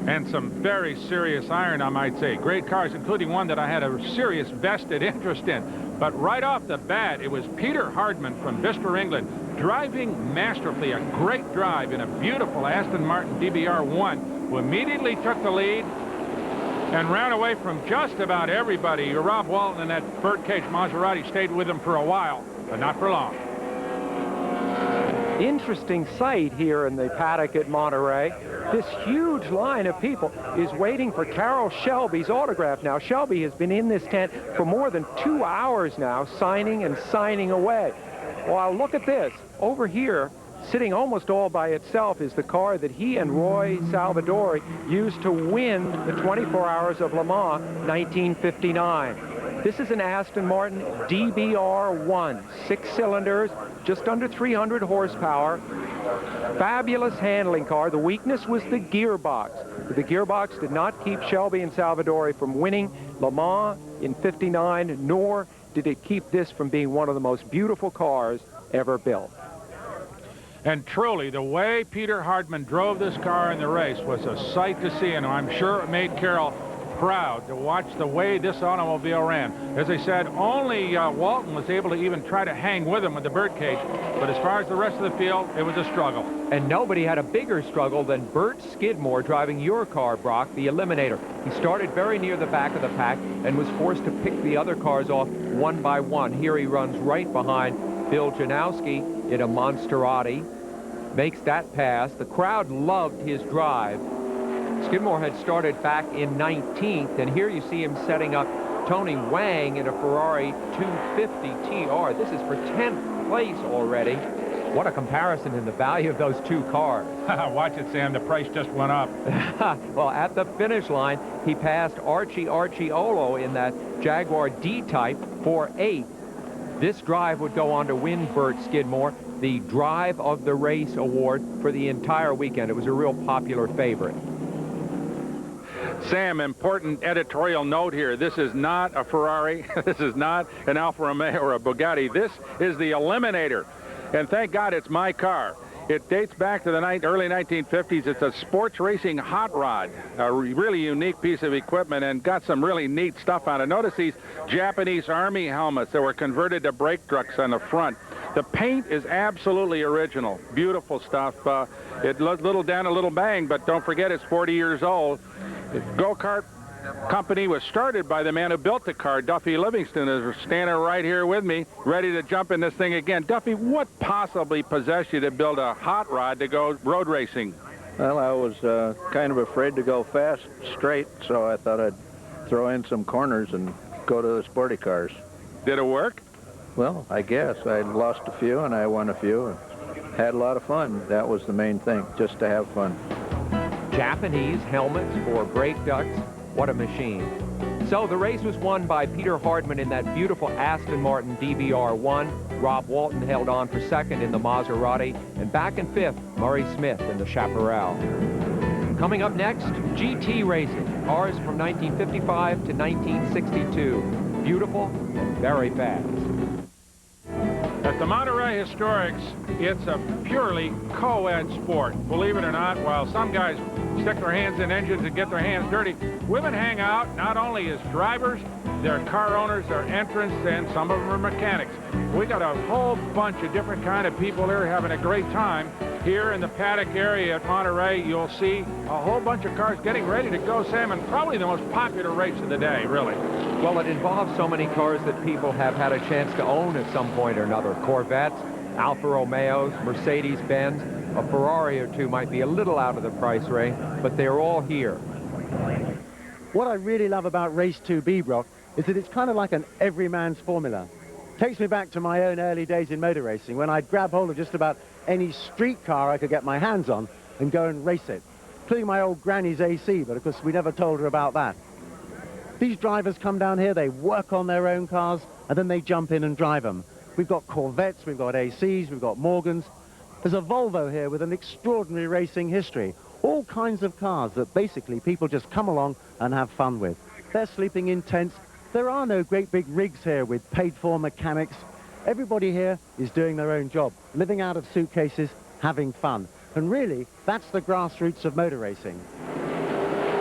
And some very serious iron, I might say. Great cars, including one that I had a serious vested interest in. But right off the bat, it was Peter Hardman from Bicester, England, driving masterfully, a great drive in a beautiful Aston Martin DBR1, who immediately took the lead and ran away from just about everybody. Rob Walton and that birdcage Maserati stayed with him for a while, but not for long. Interesting sight here in the paddock at Monterey. This huge line of people is waiting for Carroll Shelby's autograph. Now, Shelby has been in this tent for more than 2 hours now, signing and signing away. Well, look at this. Over here, sitting almost all by itself, is the car that he and Roy Salvadori used to win the 24 Hours of Le Mans 1959. This is an Aston Martin DBR1, 6 cylinders, just under 300 horsepower. Fabulous handling car. The weakness was the gearbox. The gearbox did not keep Shelby and Salvadori from winning Le Mans in '59, nor did it keep this from being one of the most beautiful cars ever built. And truly, the way Peter Hardman drove this car in the race was a sight to see, and I'm sure it made Carroll proud to watch the way this automobile ran. As I said, only Walton was able to even try to hang with him with the birdcage, but as far as the rest of the field, it was a struggle. And nobody had a bigger struggle than Bert Skidmore driving your car, Brock, the Eliminator. He started very near the back of the pack and was forced to pick the other cars off one by one. Here he runs right behind Bill Janowski in a Monsterati, makes that pass. The crowd loved his drive. Skidmore had started back in 19th, and here you see him setting up Tony Wang in a Ferrari 250 TR. This is for 10th place already. What a comparison in the value of those two cars. Watch it, Sam. The price just went up. Well, at the finish line, he passed Archie Olo in that Jaguar D-Type for 8th. This drive would go on to win Bert Skidmore the Drive of the Race award for the entire weekend. It was a real popular favorite. Sam, important editorial note here. This is not a Ferrari. This is not an Alfa Romeo or a Bugatti. This is the Eliminator. And thank God it's my car. It dates back to the early 1950s. It's a sports racing hot rod, a really unique piece of equipment, and got some really neat stuff on it. Notice these Japanese Army helmets that were converted to brake trucks on the front. The paint is absolutely original. Beautiful stuff. It little down, a little bang, but don't forget it's 40 years old. The go-kart company was started by the man who built the car. Duffy Livingston is standing right here with me, ready to jump in this thing again. Duffy, what possibly possessed you to build a hot rod to go road racing? Well, I was kind of afraid to go fast straight, so I thought I'd throw in some corners and go to the sporty cars. Did it work? Well, I guess. I lost a few and I won a few and had a lot of fun. That was the main thing, just to have fun. Japanese helmets for brake ducts. What a machine. So the race was won by Peter Hardman in that beautiful Aston Martin DBR1. Rob Walton held on for second in the Maserati. And back in fifth, Murray Smith in the Chaparral. Coming up next, GT racing. Cars from 1955 to 1962. Beautiful, very fast. At the Monterey Historics, it's a purely co-ed sport. Believe it or not, while some guys stick their hands in engines and get their hands dirty, women hang out not only as drivers, they're car owners, they're entrants, and some of them are mechanics. We got a whole bunch of different kind of people here having a great time. Here in the paddock area at Monterey, you'll see a whole bunch of cars getting ready to go, Sam, and probably the most popular race of the day, really. Well, it involves so many cars that people have had a chance to own at some point or another. Corvettes, Alfa Romeos, Mercedes-Benz, a Ferrari or two might be a little out of the price range, but they're all here. What I really love about Race 2B, Brock, is that it's kind of like an everyman's formula. Takes me back to my own early days in motor racing when I'd grab hold of just about any street car I could get my hands on and go and race it, including my old granny's AC, but of course we never told her about that. These drivers come down here, they work on their own cars, and then they jump in and drive them. We've got Corvettes, we've got ACs, we've got Morgans. There's a Volvo here with an extraordinary racing history. All kinds of cars that basically people just come along and have fun with. They're sleeping in tents. There are no great big rigs here with paid-for mechanics. Everybody here is doing their own job, living out of suitcases, having fun. And really, that's the grassroots of motor racing.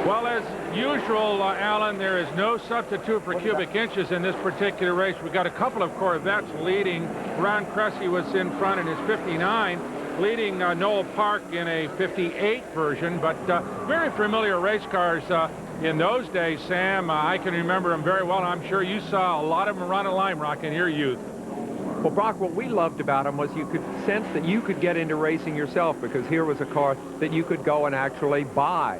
Well, as usual, Alan, there is no substitute for cubic inches in this particular race. We've got a couple of Corvettes leading. Ron Cressy was in front in his 59, leading Noel Park in a 58 version, but very familiar race cars in those days, Sam. I can remember them very well. I'm sure you saw a lot of them run a Lime Rock in your youth. Well, Brock, what we loved about them was you could sense that you could get into racing yourself, because here was a car that you could go and actually buy.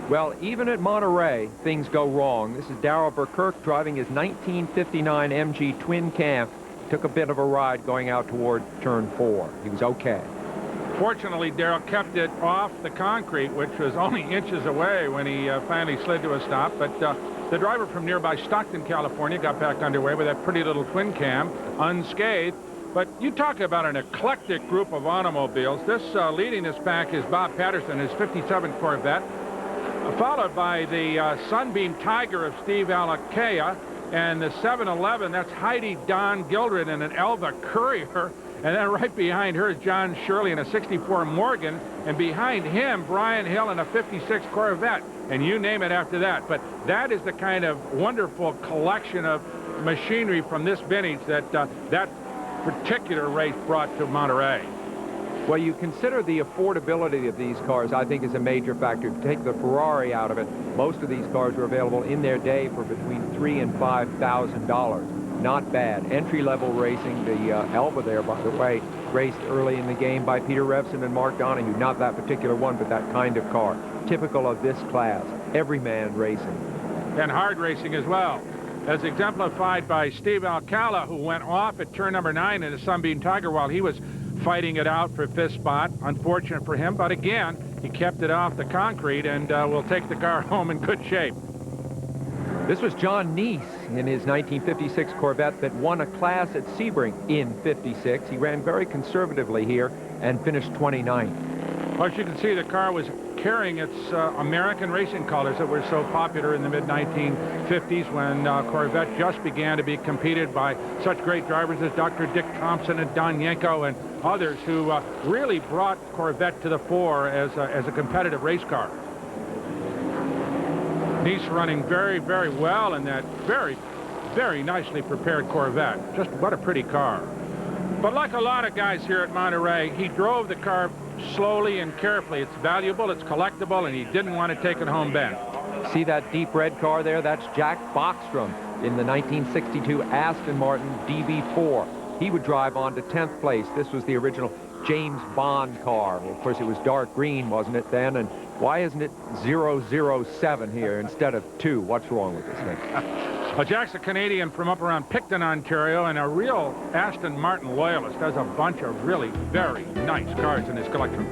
Well, even at Monterey, things go wrong. This is Darrell Burkirk driving his 1959 MG twin cam. Took a bit of a ride going out toward turn 4. He was okay. Fortunately, Darrell kept it off the concrete, which was only inches away when he finally slid to a stop. But the driver from nearby Stockton, California, got back underway with that pretty little twin cam, unscathed. But you talk about an eclectic group of automobiles. This leading this pack is Bob Patterson, his 57 Corvette, followed by the Sunbeam Tiger of Steve Alakea, and the 711, that's Heidi Don Gildred in an Elva Courier. And then right behind her is John Shirley in a 64 Morgan, and behind him, Brian Hill in a 56 Corvette, and you name it after that. But that is the kind of wonderful collection of machinery from this vintage that that particular race brought to Monterey. Well, you consider the affordability of these cars, I think, is a major factor. If you take the Ferrari out of it, most of these cars were available in their day for between $3,000 and $5,000. Not bad. Entry-level racing, the Elva there, by the way, raced early in the game by Peter Revson and Mark Donahue. Not that particular one, but that kind of car. Typical of this class. Everyman racing. And hard racing as well, as exemplified by Steve Alcala, who went off at turn number 9 in a Sunbeam Tiger while he was fighting it out for 5th spot. Unfortunate for him, but again, he kept it off the concrete and will take the car home in good shape. This was John Neese in his 1956 Corvette that won a class at Sebring in 56. He ran very conservatively here and finished 29th. Well, as you can see, the car was carrying its American racing colors that were so popular in the mid-1950s when Corvette just began to be competed by such great drivers as Dr. Dick Thompson and Don Yanko and others who really brought Corvette to the fore as a competitive race car. Neese running very, very well in that very, very nicely prepared Corvette. Just what a pretty car. But like a lot of guys here at Monterey, he drove the car slowly and carefully. It's valuable, it's collectible, and he didn't want to take it home bent. See that deep red car there? That's Jack Bockstrom in the 1962 Aston Martin DB4. He would drive on to 10th place. This was the original James Bond car. Well, of course, it was dark green, wasn't it then? And why isn't it 007 here instead of 2? What's wrong with this thing? Well, Jack's a Canadian from up around Picton, Ontario, and a real Aston Martin loyalist. Has a bunch of really very nice cars in his collection.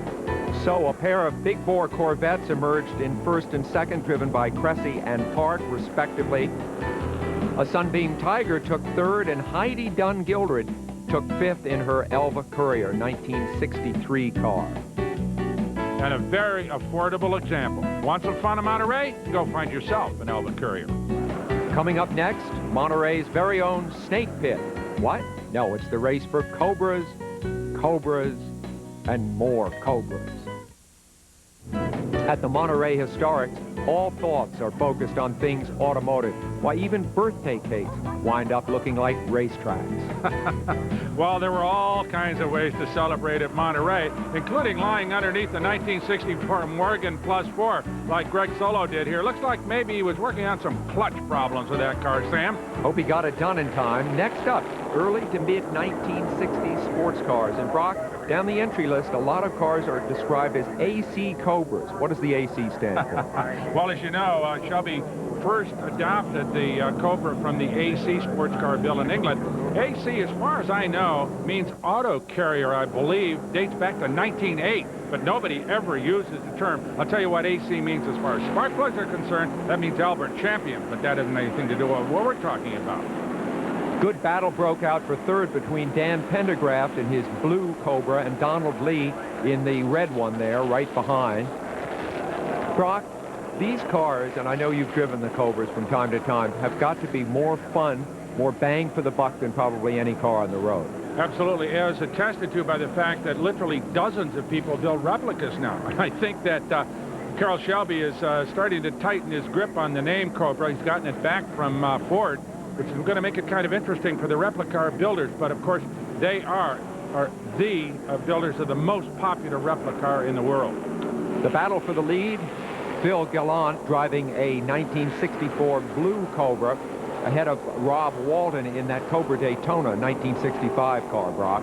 So a pair of big bore Corvettes emerged in first and second, driven by Cressy and Park, respectively. A Sunbeam Tiger took third, and Heidi Dunn Gildred took fifth in her Elva Courier 1963 car. And a very affordable example. Want some fun in Monterey? Go find yourself an Elva Courier. Coming up next, Monterey's very own Snake Pit. What? No, it's the race for Cobras, Cobras, and more Cobras. At the Monterey Historics, all thoughts are focused on things automotive. Why, even birthday cakes wind up looking like racetracks. Well, there were all kinds of ways to celebrate at Monterey, including lying underneath the 1964 Morgan Plus 4, like Greg Solo did here. Looks like maybe he was working on some clutch problems with that car, Sam. Hope he got it done in time. Next up, early to mid-1960s sports cars. And Brock, down the entry list, a lot of cars are described as AC Cobras. What does the AC stand for? Well, as you know, Shelby first adopted the Cobra from the AC sports car bill in England. AC, as far as I know, means auto carrier, I believe, dates back to 1908, but nobody ever uses the term. I'll tell you what AC means as far as spark plugs are concerned. That means Albert Champion, but that doesn't have anything to do with what we're talking about. Good battle broke out for third between Dan Pendergraft in his blue Cobra and Donald Lee in the red one there, right behind. Brock, these cars, and I know you've driven the Cobras from time to time, have got to be more fun, more bang for the buck than probably any car on the road. Absolutely, as attested to by the fact that literally dozens of people build replicas now. I think that Carroll Shelby is starting to tighten his grip on the name Cobra. He's gotten it back from Ford, which is going to make it kind of interesting for the replica builders. But of course, they are the builders of the most popular replica in the world. The battle for the lead, Phil Gallant driving a 1964 blue Cobra ahead of Rob Walton in that Cobra Daytona 1965 car, Brock.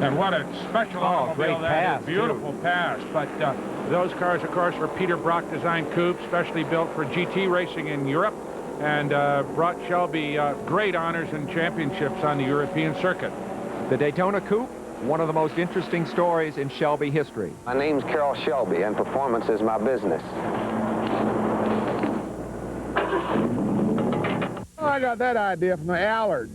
And what a special automobile that is. Beautiful pass. But those cars, of course, were Peter Brock designed coupes, specially built for GT racing in Europe, and brought Shelby great honors and championships on the European circuit. The Daytona Coupe, one of the most interesting stories in Shelby history. My name's Carroll Shelby, and performance is my business. I got that idea from the Allard.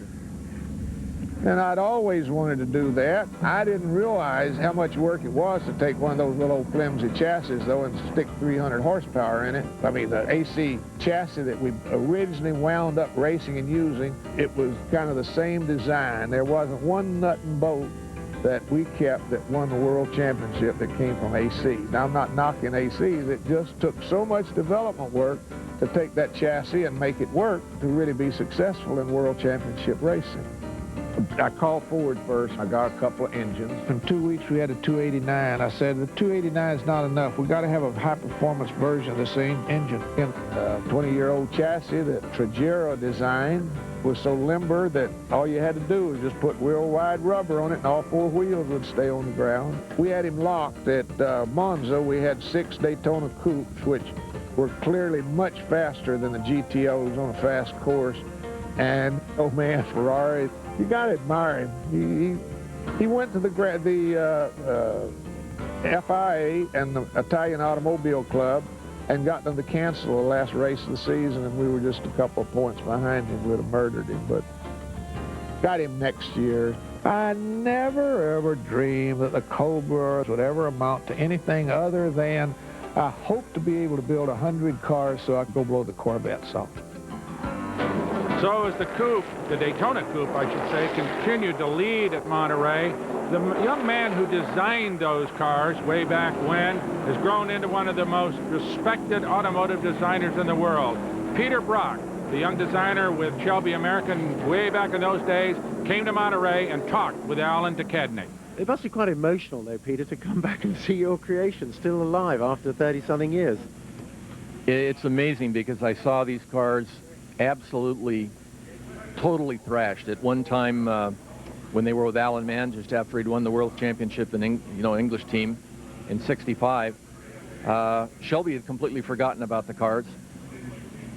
And I'd always wanted to do that. I didn't realize how much work it was to take one of those little flimsy chassis, though, and stick 300 horsepower in it. I mean, the AC chassis that we originally wound up racing and using, it was kind of the same design. There wasn't one nut and bolt that we kept that won the world championship that came from AC. Now, I'm not knocking AC. It just took so much development work to take that chassis and make it work to really be successful in world championship racing. I called Ford first. I got a couple of engines. In 2 weeks, we had a 289. I said, the 289 is not enough. We got to have a high-performance version of the same engine. In a 20-year-old chassis that Trajero designed was so limber that all you had to do was just put wheel-wide rubber on it and all 4 wheels would stay on the ground. We had him locked at Monza. We had 6 Daytona coupes, which were clearly much faster than the GTOs on a fast course. And, oh man, Ferrari, you got to admire him. He went to the FIA and the Italian Automobile Club and got them to cancel the last race of the season, and we were just a couple of points behind him. Would have murdered him, but got him next year. I never ever dreamed that the Cobras would ever amount to anything other than I hope to be able to build 100 cars so I can go blow the Corvettes off. So as the coupe, the Daytona coupe, I should say, continued to lead at Monterey, the young man who designed those cars way back when has grown into one of the most respected automotive designers in the world. Peter Brock, the young designer with Shelby American way back in those days, came to Monterey and talked with Alan Duquesne. It must be quite emotional, though, Peter, to come back and see your creation still alive after 30-something years. It's amazing because I saw these cars absolutely, totally thrashed. At one time, when they were with Alan Mann, just after he'd won the World Championship in English team in '65, Shelby had completely forgotten about the cars.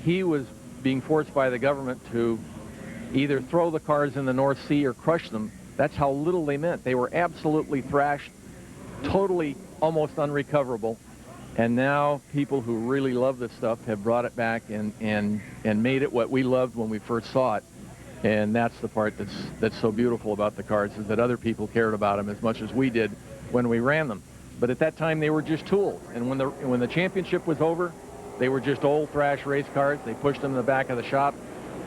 He was being forced by the government to either throw the cars in the North Sea or crush them. That's how little they meant. They were absolutely thrashed, totally almost unrecoverable. And now people who really love this stuff have brought it back and made it what we loved when we first saw it. And that's the part that's so beautiful about the cars, is that other people cared about them as much as we did when we ran them. But at that time, they were just tools. And when the championship was over, they were just old thrash race cars. They pushed them in the back of the shop,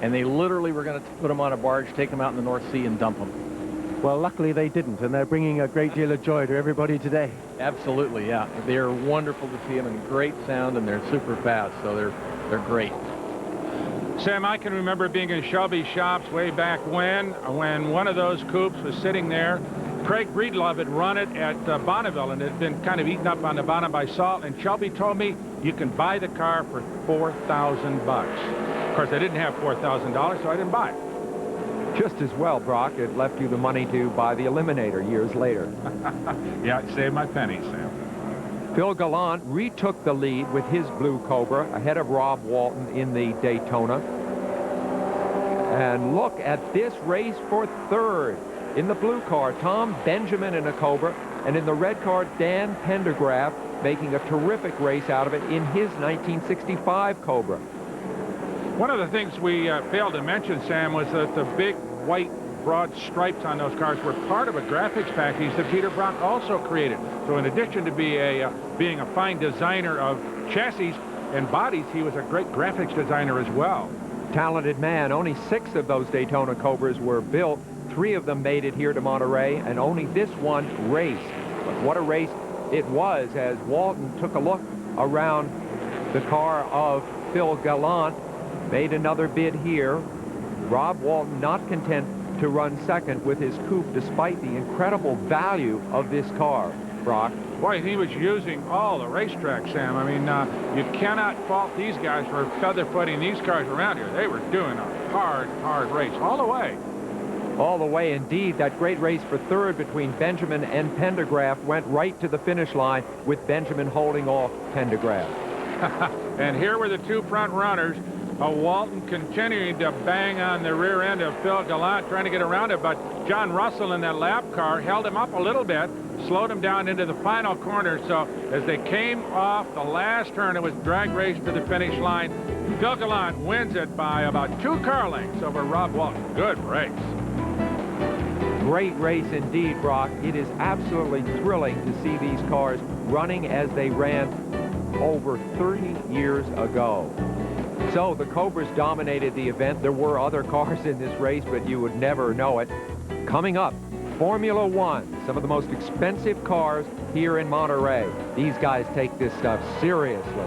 and they literally were going to put them on a barge, take them out in the North Sea, and dump them. Well, luckily they didn't, and they're bringing a great deal of joy to everybody today. Absolutely, yeah. They're wonderful to see them, and great sound, and they're super fast, so they're great. Sam, I can remember being in Shelby shops way back when one of those coupes was sitting there. Craig Breedlove had run it at Bonneville, and it had been kind of eaten up on the bottom by salt, and Shelby told me you can buy the car for $4,000. Of course, I didn't have $4,000, so I didn't buy it. Just as well, Brock, it left you the money to buy the Eliminator years later. Yeah, it saved my pennies, Sam. Phil Gallant retook the lead with his Blue Cobra ahead of Rob Walton in the Daytona. And look at this race for third. In the blue car, Tom Benjamin in a Cobra, and in the red car, Dan Pendergraft, making a terrific race out of it in his 1965 Cobra. One of the things we failed to mention, Sam, was that the big white broad stripes on those cars were part of a graphics package that Peter Brock also created. So in addition to being a fine designer of chassis and bodies, he was a great graphics designer as well. Talented man. Only 6 of those Daytona Cobras were built. 3 of them made it here to Monterey, and only this one raced. But what a race it was, as Walton took a look around the car of Phil Gallant, made another bid here. Rob Walton not content to run second with his coupe despite the incredible value of this car. Brock? Boy, he was using all the racetrack, Sam. I mean, you cannot fault these guys for feather-footing these cars around here. They were doing a hard race all the way. All the way, indeed. That great race for third between Benjamin and Pendergraft went right to the finish line with Benjamin holding off Pendergraft. And here were the 2 front runners. Walton continuing to bang on the rear end of Phil Gallant, trying to get around it, but John Russell in that lap car held him up a little bit, slowed him down into the final corner. So as they came off the last turn, it was drag race to the finish line. Phil Gallant wins it by about 2 car lengths over Rob Walton. Good race. Great race indeed, Brock. It is absolutely thrilling to see these cars running as they ran over 30 years ago. So the Cobras dominated the event. There were other cars in this race, but you would never know it. Coming up, Formula One, some of the most expensive cars here in Monterey. These guys take this stuff seriously.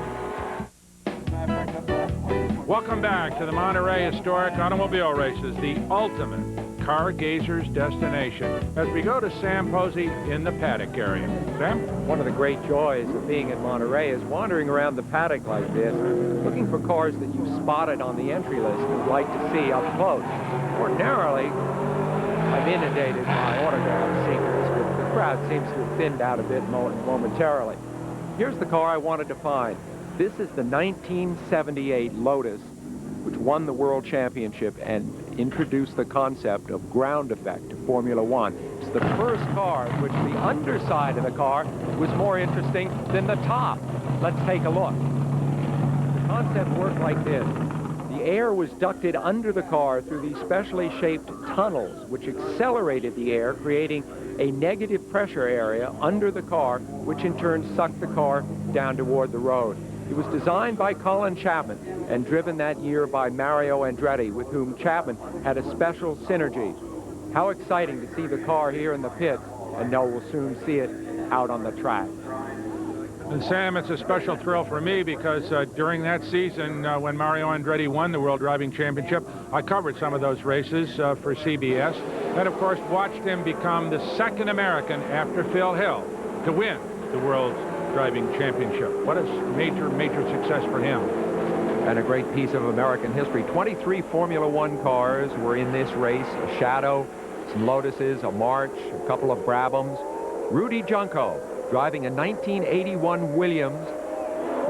Welcome back to the Monterey Historic Automobile Races, the ultimate car gazer's destination, as we go to Sam Posey in the paddock area. Sam? One of the great joys of being in Monterey is wandering around the paddock like this, looking for cars that you've spotted on the entry list and would like to see up close. Ordinarily, I'm inundated by autograph seekers, but the crowd seems to have thinned out a bit momentarily. Here's the car I wanted to find. This is the 1978 Lotus, which won the World Championship and introduced the concept of ground effect to Formula One. It's the first car in which the underside of the car was more interesting than the top. Let's take a look. concept worked like this. The air was ducted under the car through these specially shaped tunnels, which accelerated the air, creating a negative pressure area under the car, which in turn sucked the car down toward the road. It was designed by Colin Chapman and driven that year by Mario Andretti, with whom Chapman had a special synergy. How exciting to see the car here in the pits, and now we'll soon see it out on the track. And Sam, it's a special thrill for me because during that season when Mario Andretti won the World Driving Championship, I covered some of those races for CBS, and of course watched him become the second American after Phil Hill to win the World Driving Championship. What a major, major success for him. And a great piece of American history. 23 Formula One cars were in this race. A Shadow, some Lotuses, a March, a couple of Brabhams. Rudy Junco, driving a 1981 Williams,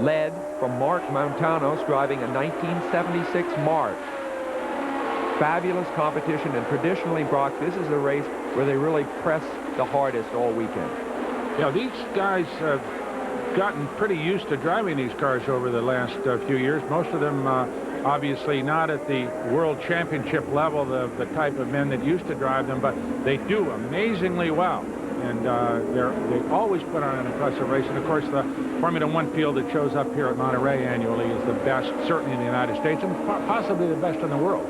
led from Mark Montanos, driving a 1976 March. Fabulous competition, and traditionally, Brock, this is a race where they really press the hardest all weekend. Yeah, these guys have gotten pretty used to driving these cars over the last few years. Most of them obviously not at the World Championship level, the type of men that used to drive them, but they do amazingly well. And they always put on an impressive race. And, of course, the Formula One field that shows up here at Monterey annually is the best, certainly in the United States, and possibly the best in the world.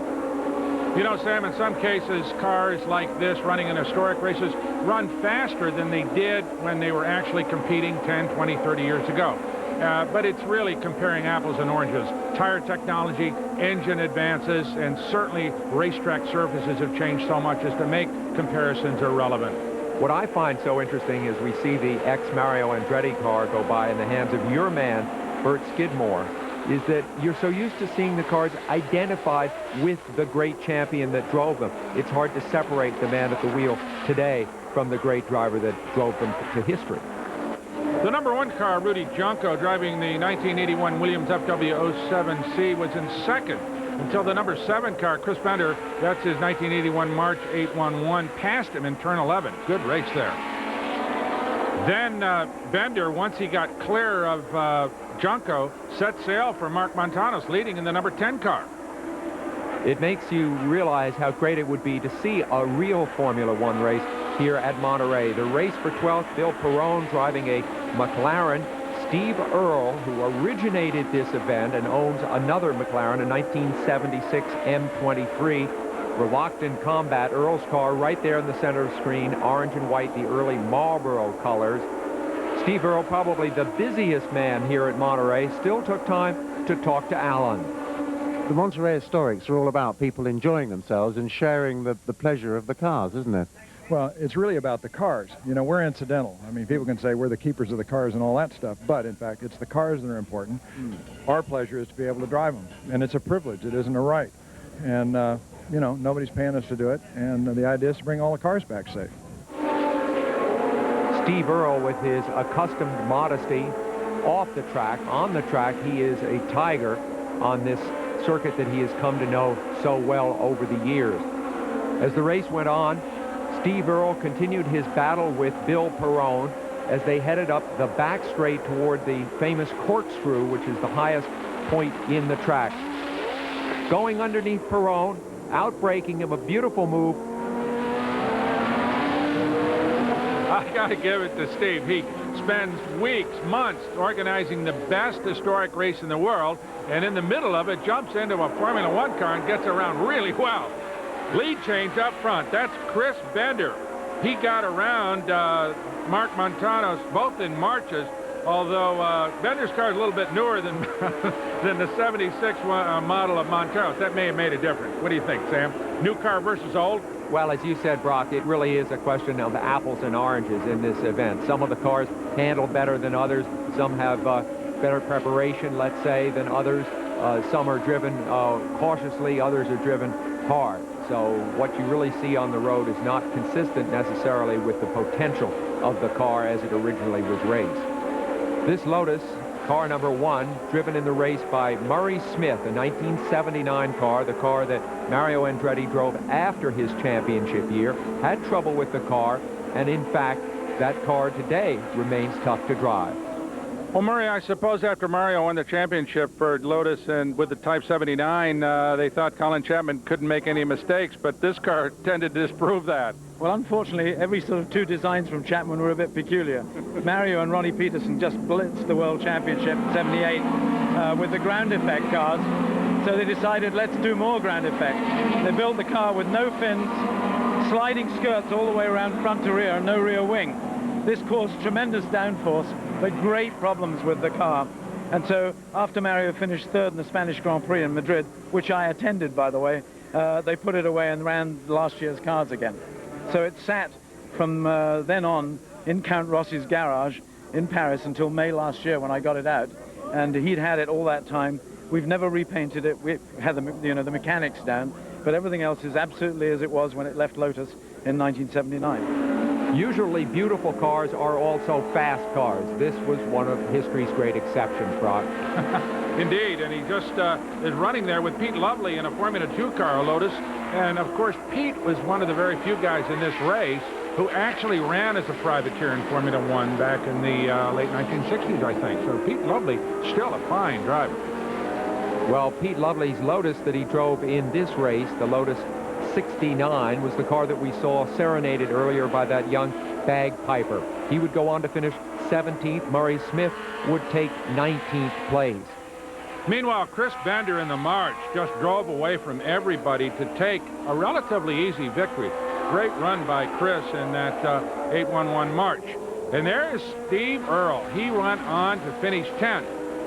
You know, Sam, in some cases, cars like this running in historic races run faster than they did when they were actually competing 10, 20, 30 years ago. But it's really comparing apples and oranges. Tire technology, engine advances, and certainly racetrack surfaces have changed so much as to make comparisons irrelevant. What I find so interesting is we see the ex-Mario Andretti car go by in the hands of your man, Bert Skidmore, is that you're so used to seeing the cars identified with the great champion that drove them. It's hard to separate the man at the wheel today from the great driver that drove them to history. The number one car, Rudy Junco, driving the 1981 Williams FW07C, was in second until the number 7 car, Chris Bender, that's his 1981 March 811, passed him in turn 11. Good race there. Then Bender, once he got clear of Junco, set sail for Mark Montanos, leading in the number 10 car. It makes you realize how great it would be to see a real Formula One race here at Monterey. The race for 12th, Bill Perrone driving a McLaren. Steve Earle, who originated this event and owns another McLaren, a 1976 M23. We're locked in combat. Earle's car right there in the center of the screen, orange and white, the early Marlboro colors. Steve Earle, probably the busiest man here at Monterey, still took time to talk to Alan. The Monterey Historics are all about people enjoying themselves and sharing the pleasure of the cars, isn't it? Well, it's really about the cars. You know, we're incidental. I mean, people can say we're the keepers of the cars and all that stuff, but in fact, it's the cars that are important. Our pleasure is to be able to drive them, and it's a privilege. It isn't a right. And, you know, nobody's paying us to do it, and the idea is to bring all the cars back safe. Steve Earle, with his accustomed modesty off the track, on the track, he is a tiger on this circuit that he has come to know so well over the years. As the race went on, Steve Earle continued his battle with Bill Perrone as they headed up the back straight toward the famous corkscrew, which is the highest point in the track. Going underneath Perrone, outbraking him, a beautiful move. I got to give it to Steve. He spends weeks, months organizing the best historic race in the world, and in the middle of it jumps into a Formula One car and gets around really well. Lead change up front. That's Chris Bender. He got around Mark Montanos both in marches, although Bender's car is a little bit newer than than the 76 model of Montanos. That may have made a difference. What do you think, Sam? New car versus old? Well, as you said, Brock, it really is a question of apples and oranges in this event. Some of the cars handle better than others. Some have better preparation, let's say, than others. Some are driven cautiously. Others are driven hard. So what you really see on the road is not consistent necessarily with the potential of the car as it originally was raced. This Lotus, car number 1, driven in the race by Murray Smith, a 1979 car, the car that Mario Andretti drove after his championship year, had trouble with the car, and in fact, that car today remains tough to drive. Well, Murray, I suppose after Mario won the championship for Lotus and with the Type 79, they thought Colin Chapman couldn't make any mistakes, but this car tended to disprove that. Well, unfortunately, every sort of two designs from Chapman were a bit peculiar. Mario and Ronnie Peterson just blitzed the World Championship in '78 with the ground effect cars, so they decided, let's do more ground effect. They built the car with no fins, sliding skirts all the way around front to rear, and no rear wing. This caused tremendous downforce, but great problems with the car. And so after Mario finished third in the Spanish Grand Prix in Madrid, which I attended, by the way, they put it away and ran last year's cars again. So it sat from then on in Count Rossi's garage in Paris until May last year when I got it out. And he'd had it all that time. We've never repainted it. We had the mechanics down, but everything else is absolutely as it was when it left Lotus in 1979. Usually beautiful cars are also fast cars. This was one of history's great exceptions, Brock. Indeed, and he just is running there with Pete Lovely in a Formula 2 car, a Lotus. And of course, Pete was one of the very few guys in this race who actually ran as a privateer in Formula 1 back in the late 1960s, I think. So Pete Lovely, still a fine driver. Well, Pete Lovely's Lotus that he drove in this race, the Lotus 69, was the car that we saw serenaded earlier by that young bagpiper. He would go on to finish 17th. Murray Smith would take 19th place. Meanwhile, Chris Bender in the March just drove away from everybody to take a relatively easy victory. Great run by Chris in that 811 March. And there's Steve Earle. He went on to finish 10th.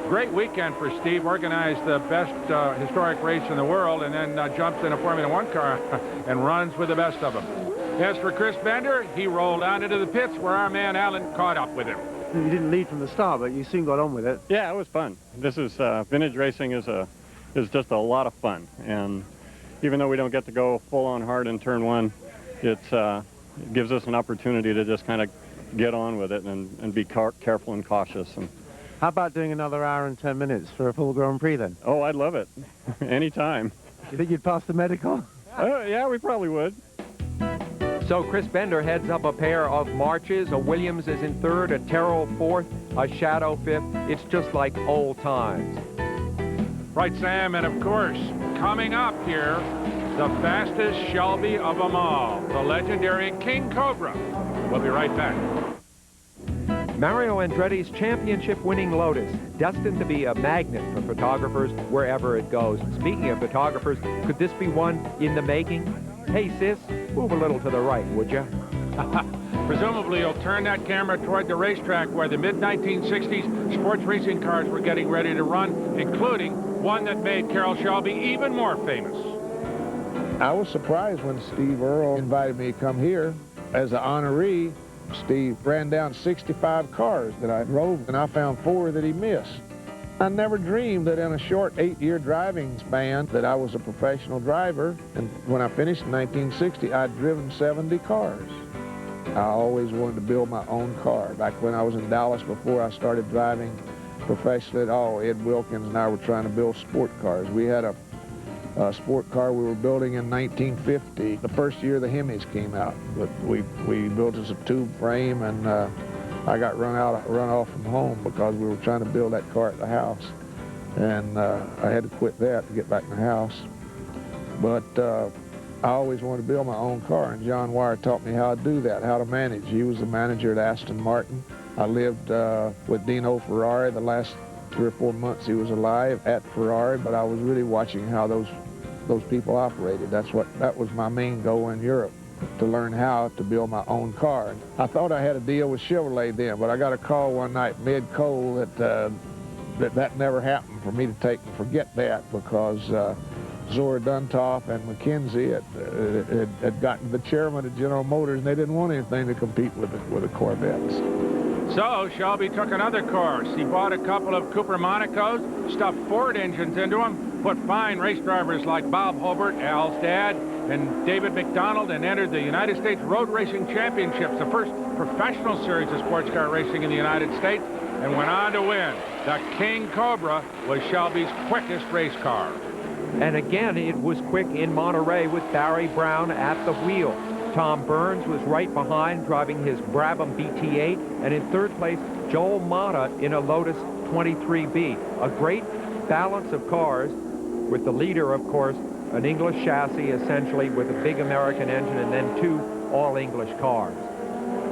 Great weekend for Steve. Organized the best historic race in the world, and then jumps in a Formula 1 car and runs with the best of them. As for Chris Bender, he rolled out into the pits where our man Alan caught up with him. You didn't lead from the start, but you soon got on with it. Yeah, it was fun. This is vintage racing is just a lot of fun, and even though we don't get to go full on hard in turn one, it gives us an opportunity to just kind of get on with it and be careful and cautious. And how about doing another hour and 10 minutes for a full Grand Prix then? Oh, I'd love it. Anytime. You think you'd pass the medical? Yeah, we probably would. So Chris Bender heads up a pair of Marches. A Williams is in third, a Terrell fourth, a Shadow fifth. It's just like old times. Right, Sam, and of course, coming up here, the fastest Shelby of them all, the legendary King Cobra. We'll be right back. Mario Andretti's championship-winning Lotus, destined to be a magnet for photographers wherever it goes. Speaking of photographers, could this be one in the making? Hey, sis, move a little to the right, would you? Presumably, you'll turn that camera toward the racetrack where the mid-1960s sports racing cars were getting ready to run, including one that made Carroll Shelby even more famous. I was surprised when Steve Earle invited me to come here as an honoree. Steve ran down 65 cars that I drove, and I found 4 that he missed. I never dreamed that in a short 8-year driving span that I was a professional driver, and when I finished in 1960, I'd driven 70 cars. I always wanted to build my own car. Back when I was in Dallas before I started driving professionally at all, Ed Wilkins and I were trying to build sport cars. We had a sport car we were building in 1950, the first year the Hemis came out. But we built us a tube frame, and I got run off from home because we were trying to build that car at the house. And I had to quit that to get back in the house. But I always wanted to build my own car, and John Wire taught me how to do that, how to manage. He was the manager at Aston Martin. I lived with Dino Ferrari the last 3 or 4 months he was alive at Ferrari, but I was really watching how those people operated. That was my main goal in Europe, to learn how to build my own car. I thought I had a deal with Chevrolet then, but I got a call one night mid-cold that never happened for me to take and forget that, because Zora Duntov and McKenzie had gotten the chairman of General Motors, and they didn't want anything to compete with the Corvettes. So Shelby took another course. He bought a couple of Cooper Monacos, stuffed Ford engines into them, put fine race drivers like Bob Hobart, Al's dad, and David McDonald, and entered the United States Road Racing Championships, the first professional series of sports car racing in the United States, and went on to win. The King Cobra was Shelby's quickest race car. And again, it was quick in Monterey with Barry Brown at the wheel. Tom Burns was right behind, driving his Brabham BT8, and in third place, Joel Mata in a Lotus 23B. A great balance of cars with the leader, of course, an English chassis essentially with a big American engine, and then two all-English cars.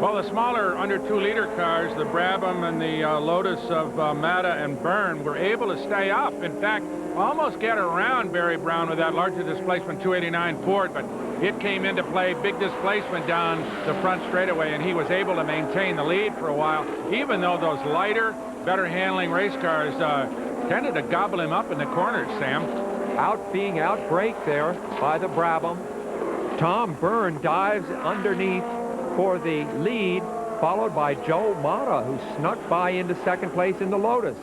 Well, the smaller under 2-liter cars, the Brabham and the Lotus of Mata and Byrne, were able to stay up. In fact, almost get around Barry Brown with that larger displacement 289 Ford, but it came into play, big displacement down the front straightaway, and he was able to maintain the lead for a while, even though those lighter, better handling race cars tended to gobble him up in the corners, Sam. Being outbraked there by the Brabham. Tom Byrne dives underneath for the lead, followed by Joe Mata, who snuck by into second place in the Lotus.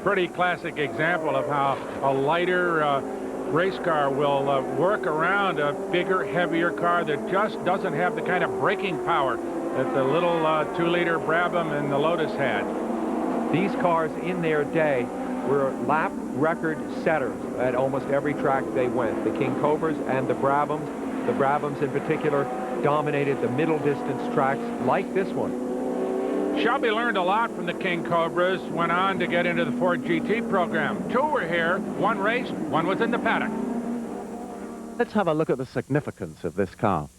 Pretty classic example of how a lighter race car will work around a bigger, heavier car that just doesn't have the kind of braking power that the little 2-liter Brabham and the Lotus had. These cars in their day were lap record setters at almost every track they went. The King Cobras and the Brabhams. The Brabhams in particular dominated the middle distance tracks like this one. Shelby learned a lot from the King Cobras, went on to get into the Ford GT program. 2 were here, 1 raced, 1 was in the paddock. Let's have a look at the significance of this car.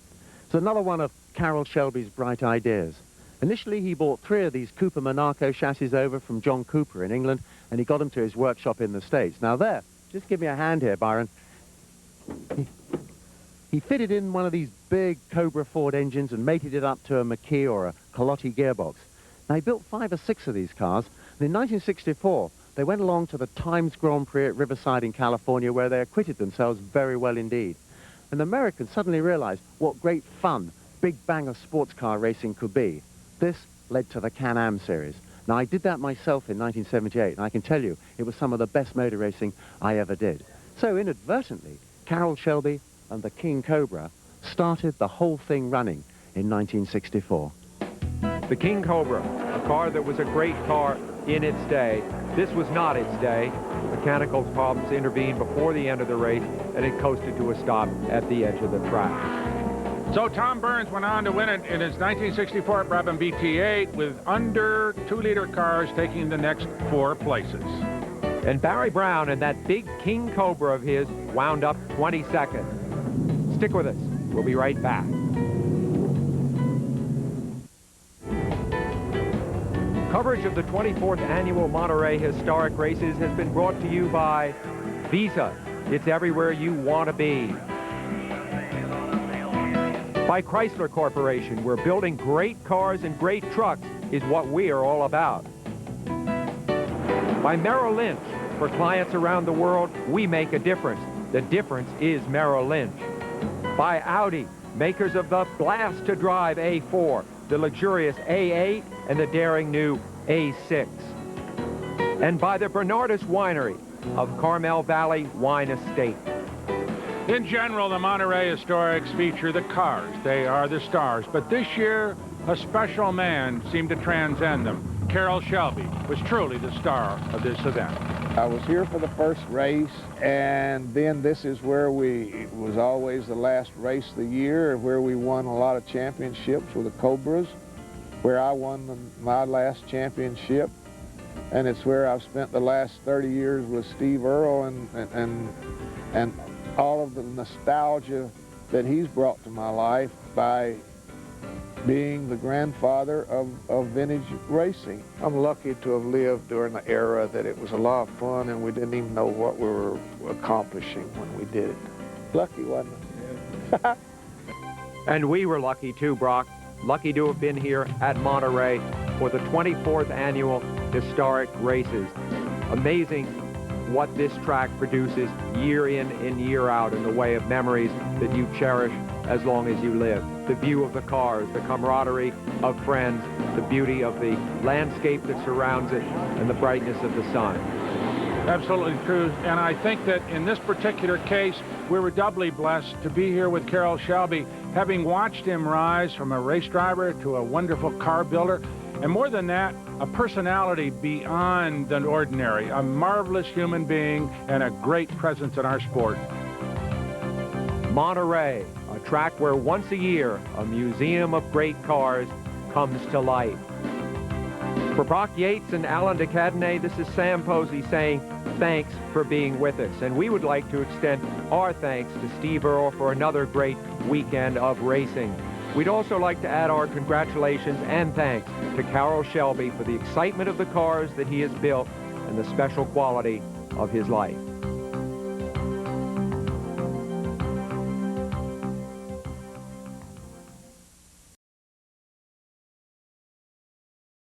It's another one of Carroll Shelby's bright ideas. Initially, he bought 3 of these Cooper Monaco chassis over from John Cooper in England, and he got them to his workshop in the States. Now there, just give me a hand here, Byron. He fitted in one of these big Cobra Ford engines and mated it up to a McKee or a Colotti gearbox. Now, he built 5 or 6 of these cars, and in 1964, they went along to the Times Grand Prix at Riverside in California, where they acquitted themselves very well indeed. And the Americans suddenly realized what great fun big bang of sports car racing could be. This led to the Can-Am series. Now, I did that myself in 1978, and I can tell you, it was some of the best motor racing I ever did. So, inadvertently, Carroll Shelby and the King Cobra started the whole thing running in 1964. The King Cobra, a car that was a great car in its day. This was not its day. Mechanical problems intervened before the end of the race, and it coasted to a stop at the edge of the track. So Tom Burns went on to win it in his 1964 Brabham BT8 with under 2-liter cars taking the next 4 places. And Barry Brown and that big King Cobra of his wound up 22nd. Stick with us. We'll be right back. Coverage of the 24th Annual Monterey Historic Races has been brought to you by Visa. It's everywhere you want to be. By Chrysler Corporation, where building great cars and great trucks is what we are all about. By Merrill Lynch. For clients around the world, we make a difference. The difference is Merrill Lynch. By Audi, makers of the Blast to Drive A4, the luxurious A8, and the daring new A6. And by the Bernardus Winery of Carmel Valley Wine Estate. In general, the Monterey Historics feature the cars. They are the stars. But this year, a special man seemed to transcend them. Carroll Shelby was truly the star of this event. I was here for the first race, and then this is where it was always the last race of the year, where we won a lot of championships with the Cobras, where I won my last championship, and it's where I've spent the last 30 years with Steve Earle and all of the nostalgia that he's brought to my life by being the grandfather of vintage racing. I'm lucky to have lived during the era that it was a lot of fun and we didn't even know what we were accomplishing when we did it. Lucky, wasn't it? And we were lucky too, Brock. Lucky to have been here at Monterey for the 24th Annual Historic Races. Amazing what this track produces year in and year out in the way of memories that you cherish as long as you live. The view of the cars, the camaraderie of friends, the beauty of the landscape that surrounds it, and the brightness of the sun. Absolutely true, and I think that in this particular case, we were doubly blessed to be here with Carroll Shelby, having watched him rise from a race driver to a wonderful car builder, and more than that, a personality beyond the ordinary, a marvelous human being, and a great presence in our sport. Monterey, a track where once a year, a museum of great cars comes to life. For Brock Yates and Alan DeCadenet, this is Sam Posey saying thanks for being with us. And we would like to extend our thanks to Steve Earle for another great weekend of racing. We'd also like to add our congratulations and thanks to Carroll Shelby for the excitement of the cars that he has built and the special quality of his life.